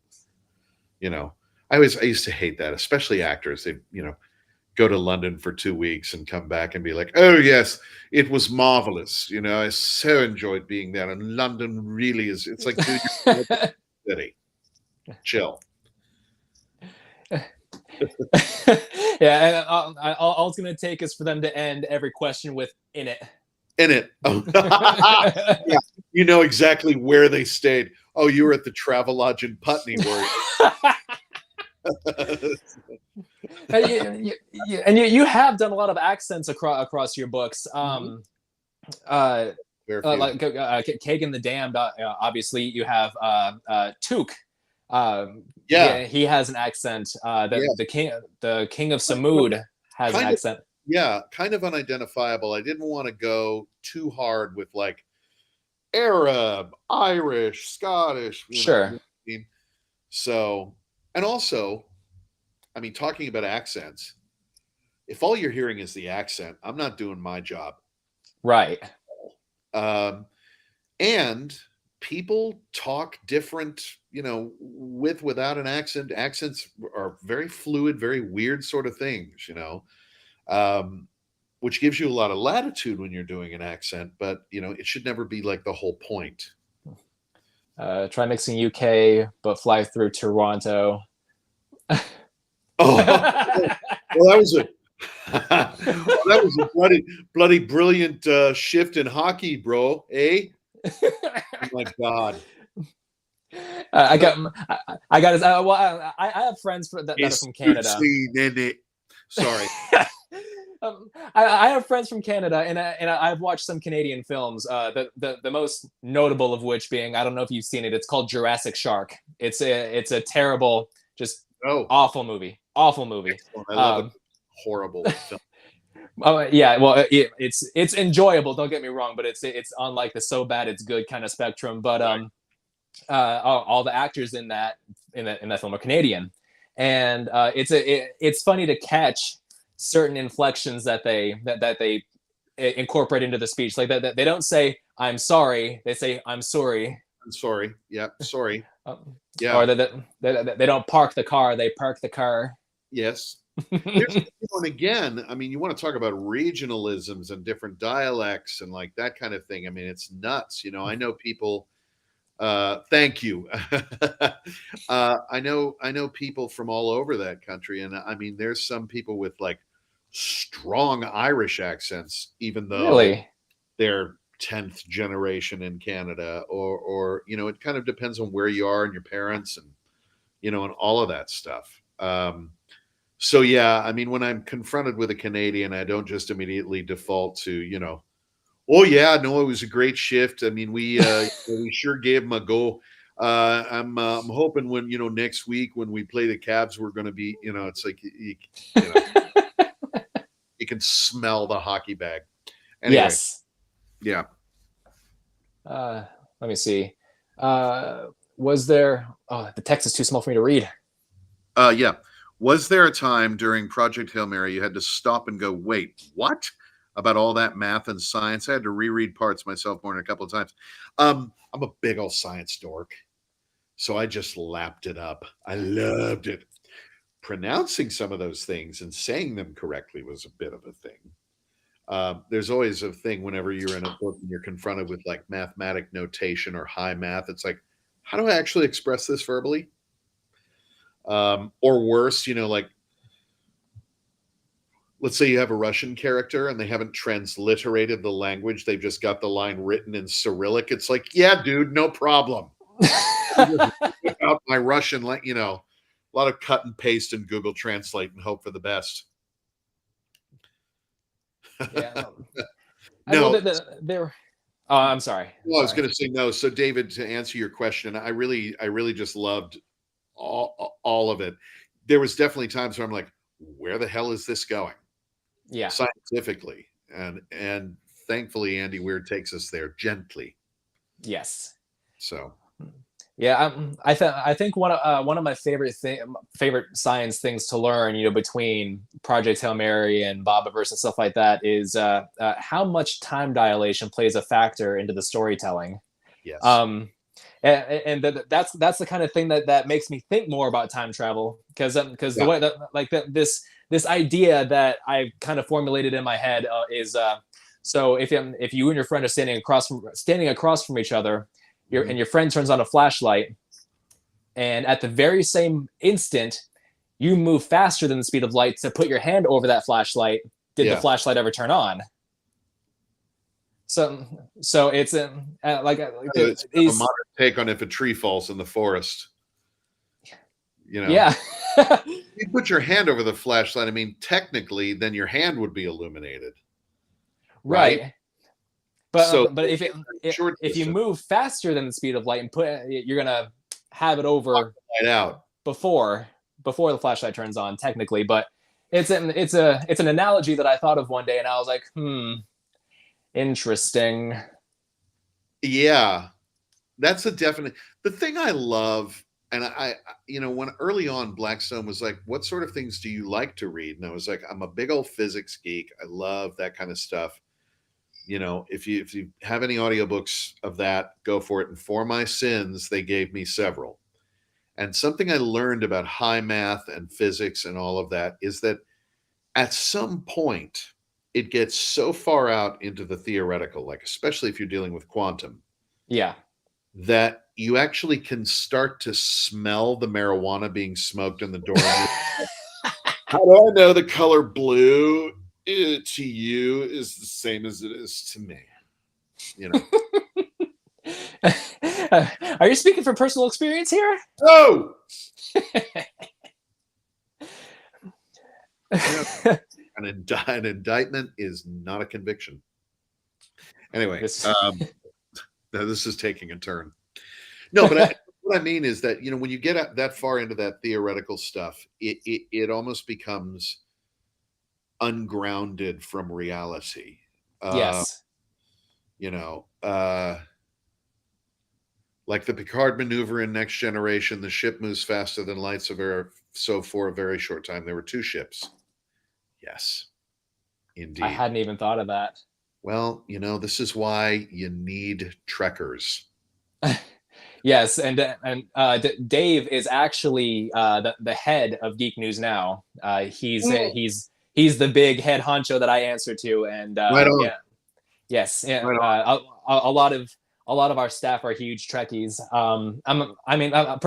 I used to hate that, especially actors. They, go to London for 2 weeks and come back and be like, oh yes, it was marvelous. I so enjoyed being there. And London really is, it's like, dude, you're in city. Chill. Yeah, and all it's going to take is for them to end every question with "in it." In it. Oh. Yeah, you know exactly where they stayed. Oh, you were at the Travelodge in Putney, were you? And you have done a lot of accents across your books. Like Kagan the Damned. Obviously, you have Took. Yeah, he has an accent. yeah, The king of kind of, Samud has an kind of, accent. yeah, kind of unidentifiable. I didn't want to go too hard with like Arab, Irish, Scottish, you know Sure. what I mean? So, and also, I mean, talking about accents, if all you're hearing is the accent, I'm not doing my job. Right. Um, and people talk different, without an accent. Accents are very fluid, very weird sort of things, um, which gives you a lot of latitude when you're doing an accent, but it should never be like the whole point. Try mixing UK, but fly through Toronto. Oh, well, that was a well, that was a bloody brilliant shift in hockey, bro. Eh? Oh my God. I No, got I got his. Well, I have friends that are it's from Canada. seen in it. Sorry. I have friends from Canada, and I've watched some Canadian films. The most notable of which being, I don't know if you've seen it. It's called Jurassic Shark. It's a terrible, just Oh, awful movie. Awful movie. excellent. I love a Um, horrible film. oh yeah, well, it's enjoyable. Don't get me wrong, but it's on like the so bad it's good kind of spectrum. But Right. all the actors in that film are Canadian, and it's funny to catch certain inflections that they incorporate into the speech. Like that they don't say "I'm sorry," they say "I'm sorry," I'm sorry. Yeah, sorry. um, or Yeah. they don't park the car, they park the car. Yes. There's, and again, I mean, you want to talk about regionalisms and different dialects and like that kind of thing. I mean, it's nuts. I know people. Thank you. I know people from all over that country, and I mean, there's some people with like strong Irish accents, even though Really? they're 10th generation in Canada, or it kind of depends on where you are and your parents, and all of that stuff. So yeah, I mean, when I'm confronted with a Canadian, I don't just immediately default to, oh yeah, no, it was a great shift. I mean, we sure gave them a go. I'm hoping when next week when we play the Cavs, we're going to be, it's like you know you can smell the hockey bag. Anyway, Yes. yeah, uh Let me see. uh was there, oh, the text is too small for me to read. yeah. Was there a time during Project Hail Mary you had to stop and go, wait, what? About all that math and science? I had to reread parts myself more than a couple of times. I'm a big old science dork, so I just lapped it up. I loved it. Pronouncing some of those things and saying them correctly was a bit of a thing. There's always a thing whenever you're in a book and you're confronted with like mathematic notation or high math. It's like, how do I actually express this verbally? Or worse, like let's say you have a Russian character and they haven't transliterated the language. They've just got the line written in Cyrillic. It's like, yeah, dude, no problem. Out my Russian, a lot of cut and paste in Google Translate and hope for the best. Yeah, no. Well, No, there. Oh, I'm sorry. I'm well, I was sorry. going to say no. So, David, to answer your question, I really just loved all of it. There was definitely times where I'm like, where the hell is this going Yeah. scientifically? And thankfully, Andy Weir takes us there gently. Yes. So, Yeah. I think one of my favorite science things to learn, between Project Hail Mary and Bobiverse and stuff like that, is how much time dilation plays a factor into the storytelling. yes, Um, that's the kind of thing that makes me think more about time travel, because the yeah, way that, like, this idea that I've kind of formulated in my head is, so if you and your friend are standing across from each other, mhm, and your friend turns on a flashlight, and at the very same instant you move faster than the speed of light to put your hand over that flashlight, did the yeah. flashlight ever turn on? So it's like It's kind of a these. modern take on if a tree falls in the forest. You know, Yeah. you put your hand over the flashlight. I mean, technically, then your hand would be illuminated, right? Right. So, But if short you distance, move faster than the speed of light and you're gonna have it over Light out. before the flashlight turns on, technically. But it's an analogy that I thought of one day, and I was like, interesting. Yeah, that's a definite. The thing I love, and when early on Blackstone was like, "What sort of things do you like to read?" And I was like, "I'm a big old physics geek. I love that kind of stuff." If you have any audiobooks of that, go for it. And for my sins, they gave me several. And something I learned about high math and physics and all of that is that at some point it gets so far out into the theoretical, like especially if you're dealing with quantum, Yeah. that you actually can start to smell the marijuana being smoked in the door. How do I know the color blue to you is the same as it is to me? Are you speaking from personal experience here? Oh, an indictment is not a conviction. Anyway, This- this is taking a turn. No, but what I mean is that when you get that far into that theoretical stuff, it almost becomes ungrounded from reality. yes. You know, like the Picard maneuver in Next Generation, the ship moves faster than lights of air. So for a very short time, there were two ships. Yes, indeed. I hadn't even thought of that. Well, this is why you need trekkers. Yes, Dave is actually the head of Geek News Now. He's the big head honcho that I answer to, and Right on. yeah, yes, yeah. Right on. A lot of our staff are huge Trekkies.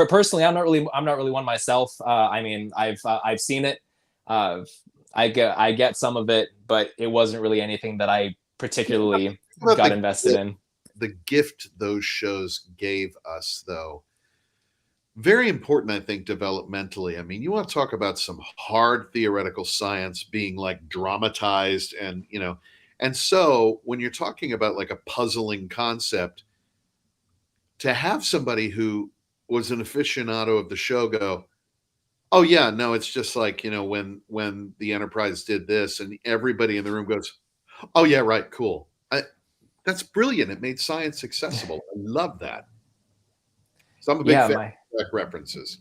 Personally, I'm not really one myself. I've seen it. I get some of it, but it wasn't really anything that I particularly got invested in. The gift those shows gave us, though, very important, I think, developmentally. I mean, you want to talk about some hard theoretical science being like dramatized, and so when you're talking about like a puzzling concept, to have somebody who was an aficionado of the show go, "Oh yeah, no, it's just like when the Enterprise did this," and everybody in the room goes, "Oh yeah, right, cool." That's brilliant. It made science accessible. I love that. So I'm a big fan of references.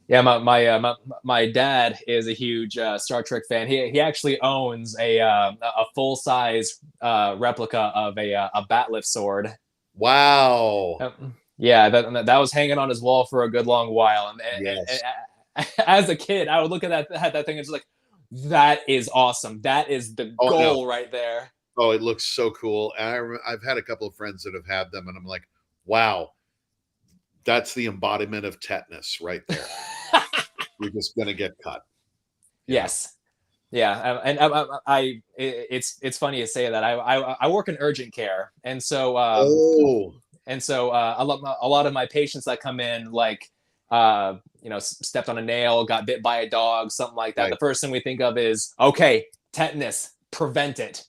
Yeah, my dad is a huge Star Trek fan. He actually owns a full size replica of a bat'leth sword. Wow. Yeah, that was hanging on his wall for a good long while. And, Yes. as a kid, I would look at that thing and just like, that is awesome. That is the goal right there. Oh, it looks so cool. And I've had a couple of friends that have had them, and I'm like, wow, that's the embodiment of tetanus right there. You're just gonna get cut. Yes. Yeah, and it's funny to say that I work in urgent care, and so a lot of my patients that come in, like stepped on a nail, got bit by a dog, something like that. Right. The first thing we think of is, okay, tetanus, prevent it.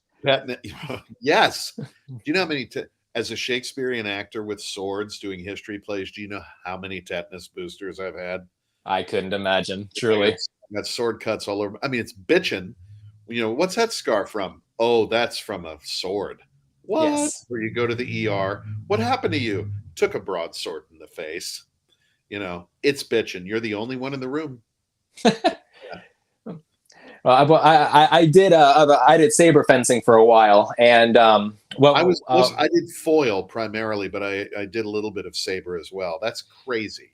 Yes. Do you know how many as a Shakespearean actor with swords doing history plays, do you know how many tetanus boosters I've had? I couldn't imagine, truly. I got sword cuts all over. I mean, it's bitching. What's that scar from? Oh, that's from a sword. What? Yes. Where you go to the ER. What happened to you? Took a broadsword in the face. It's bitching. You're the only one in the room. Well, I did saber fencing for a while, and I did foil primarily, but I did a little bit of saber as well. That's crazy.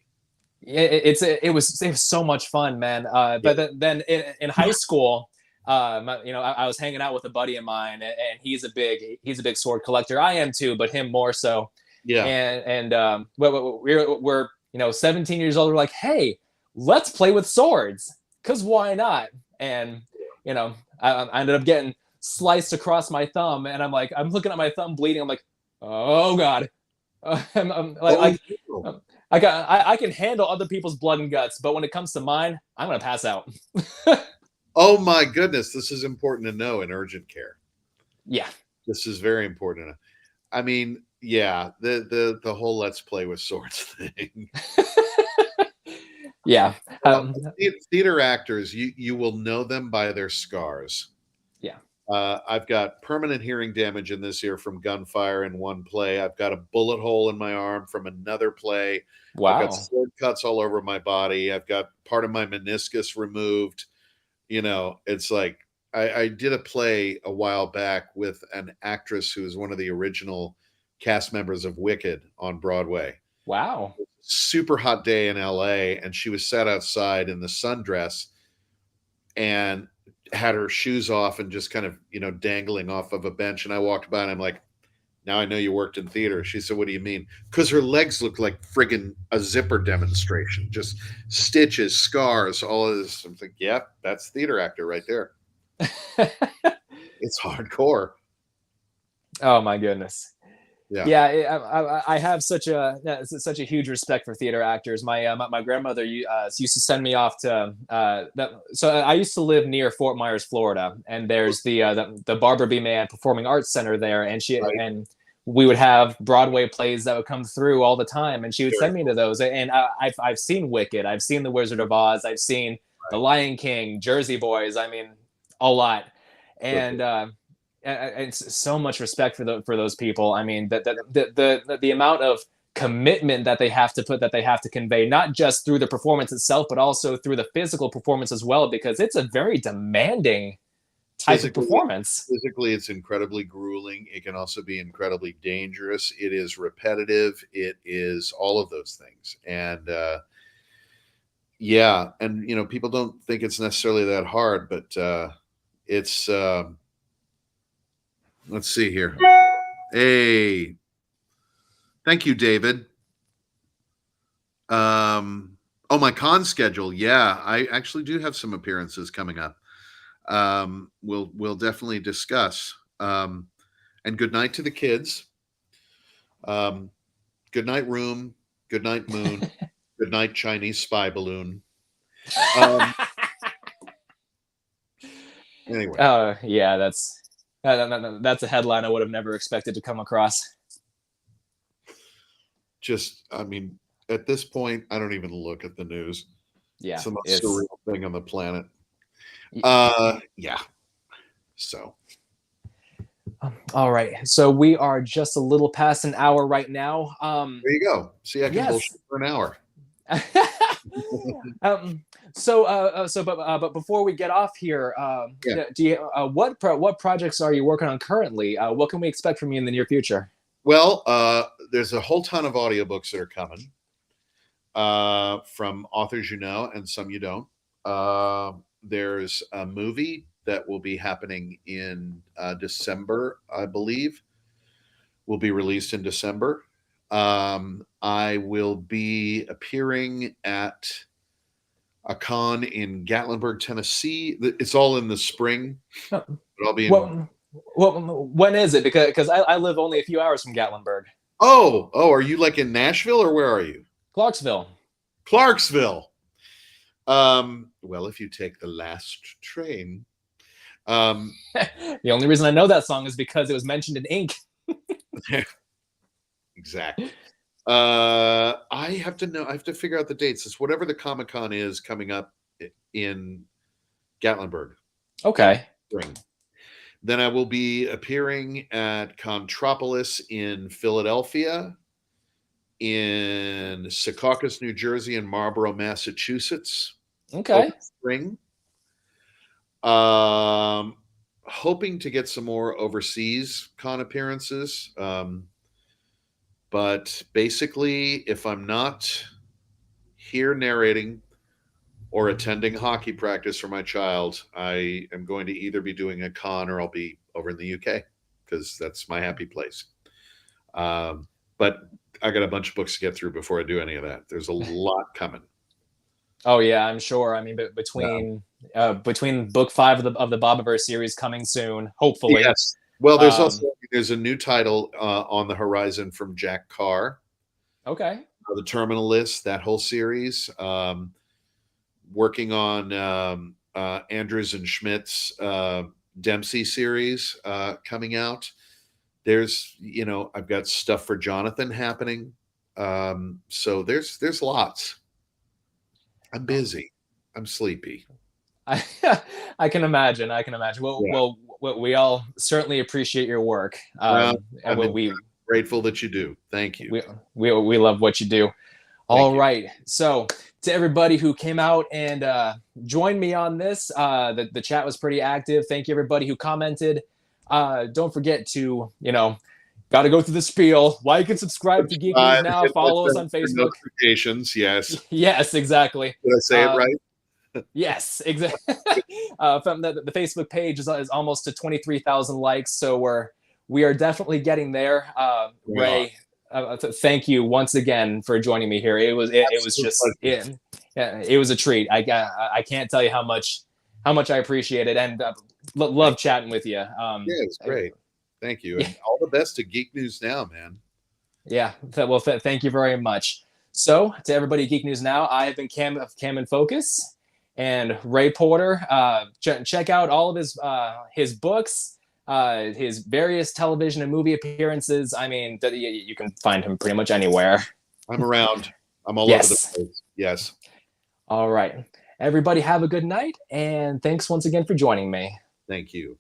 It was so much fun, man. But then in high school, I was hanging out with a buddy of mine, and he's a big sword collector. I am too, but him more so. Yeah. And we're 17 years old. We're like, hey, let's play with swords, because why not? And I ended up getting sliced across my thumb, and I'm looking at my thumb bleeding. I'm like, oh god. I can handle other people's blood and guts, but when it comes to mine, I'm gonna pass out. Oh my goodness, this is important to know in urgent care. Yeah, this is very important. I mean, yeah, the whole let's play with swords thing. Yeah. Theater actors, you will know them by their scars. Yeah. I've got permanent hearing damage in this ear from gunfire in one play. I've got a bullet hole in my arm from another play. I've got Wow. sword cuts all over my body. I've got part of my meniscus removed. It's like I did a play a while back with an actress who was one of the original cast members of Wicked on Broadway. Wow. Super hot day in LA, and she was sat outside in the sundress and had her shoes off and just kind of, dangling off of a bench. And I walked by and I'm like, now I know you worked in theater. She said, what do you mean? Because her legs looked like friggin' a zipper demonstration, just stitches, scars, all of this. I'm like, yeah, that's theater actor right there. It's hardcore. Oh my goodness. Yeah. Yeah, I have such a huge respect for theater actors. My grandmother used to send me off to so I used to live near Fort Myers, Florida, and there's the Barbara B. Mann Performing Arts Center there, and Right. we would have Broadway plays that would come through all the time, and she would Very send me to cool. those. And I've seen Wicked, I've seen The Wizard of Oz, I've seen The Right. Lion King, Jersey Boys. I mean, a lot, So and cool. it's so much respect for those people. I mean, the amount of commitment that they have to put, that they have to convey, not just through the performance itself, but also through the physical performance as well, because it's a very demanding type of Physically, performance. physically, it's incredibly grueling. It can also be incredibly dangerous. It is repetitive. It is all of those things. And yeah, and people don't think it's necessarily that hard, but it's let's see here. Hey, thank you, David. Oh, my con schedule. Yeah, I actually do have some appearances coming up. We'll definitely discuss. And good night to the kids. Um, good night, room. Good night, moon. Good night, Chinese spy balloon. Um, anyway, Yeah, that's a headline I would have never expected to come across. I mean, at this point, I don't even look at the news. It's Yeah, the most it's surreal thing on the planet. Yeah. So all right. So we are just a little past an hour right now. there you go. See, I can Yes. bullshit for an hour. um, but before we get off here, Yeah. do you what projects are you working on currently? What can we expect from you in the near future? Well, there's a whole ton of audiobooks that are coming from authors and some you don't. There's a movie that will be happening in December, I believe, will be released in December. I will be appearing at a con in Gatlinburg, Tennessee. It's all in the spring, Uh, but I'll be in. What, when is it? Because I live only a few hours from Gatlinburg, Are you like in Nashville or where are you? Clarksville. Clarksville. Well, if you take the last train. The only reason I know that song is because it was mentioned in Ink. Exactly. I have to figure out the dates. It's whatever the Comic-Con is coming up in Gatlinburg. Okay. Spring. Then I will be appearing at Contropolis in Philadelphia, in Secaucus, New Jersey, and Marlborough, Massachusetts. Okay. Spring. Hoping to get some more overseas con appearances. But basically, if I'm not here narrating or attending hockey practice for my child, I am going to either be doing a con or I'll be over in the UK because that's my happy place. But I got a bunch of books to get through before I do any of that. There's a lot coming. Oh yeah, I'm sure. I mean, between book 5 of the Bobiverse series coming soon, hopefully. Yes. Well, Um, there's a new title on the horizon from Jack Carr. okay. The Terminal List, that whole series. Working on Andrews and Schmidt's Dempsey series coming out. There's, I've got stuff for Jonathan happening. So there's lots. I'm busy. I'm sleepy. I, I can imagine. I can imagine. Yeah. We all certainly appreciate your work. Well, And grateful that you do. Thank you. we love what you do. Thank All you. right. So to everybody who came out and joined me on this, the chat was pretty active. Thank you everybody who commented. Don't forget to, got to go through the spiel. Like and subscribe to Geek News Subscribe, Now. hit Follow us those on Facebook. notifications. Yes. Yes, exactly. Did I say it right? Yes, exactly. From the Facebook page is almost to 23,000 likes, so we are definitely getting there. Ray, thank you once again for joining me here. It was just it was a treat. I can't tell you how much I appreciate it, and love chatting with you. Yeah, it's great. Thank you, and all the best to Geek News Now, man. Yeah, well, thank you very much. So to everybody, Geek News Now, I have been Cam in Focus. And Ray Porter, check out all of his books, his various television and movie appearances. I mean, you can find him pretty much anywhere. I'm around. I'm all over the place. Yes. All right. Everybody have a good night, and thanks once again for joining me. Thank you.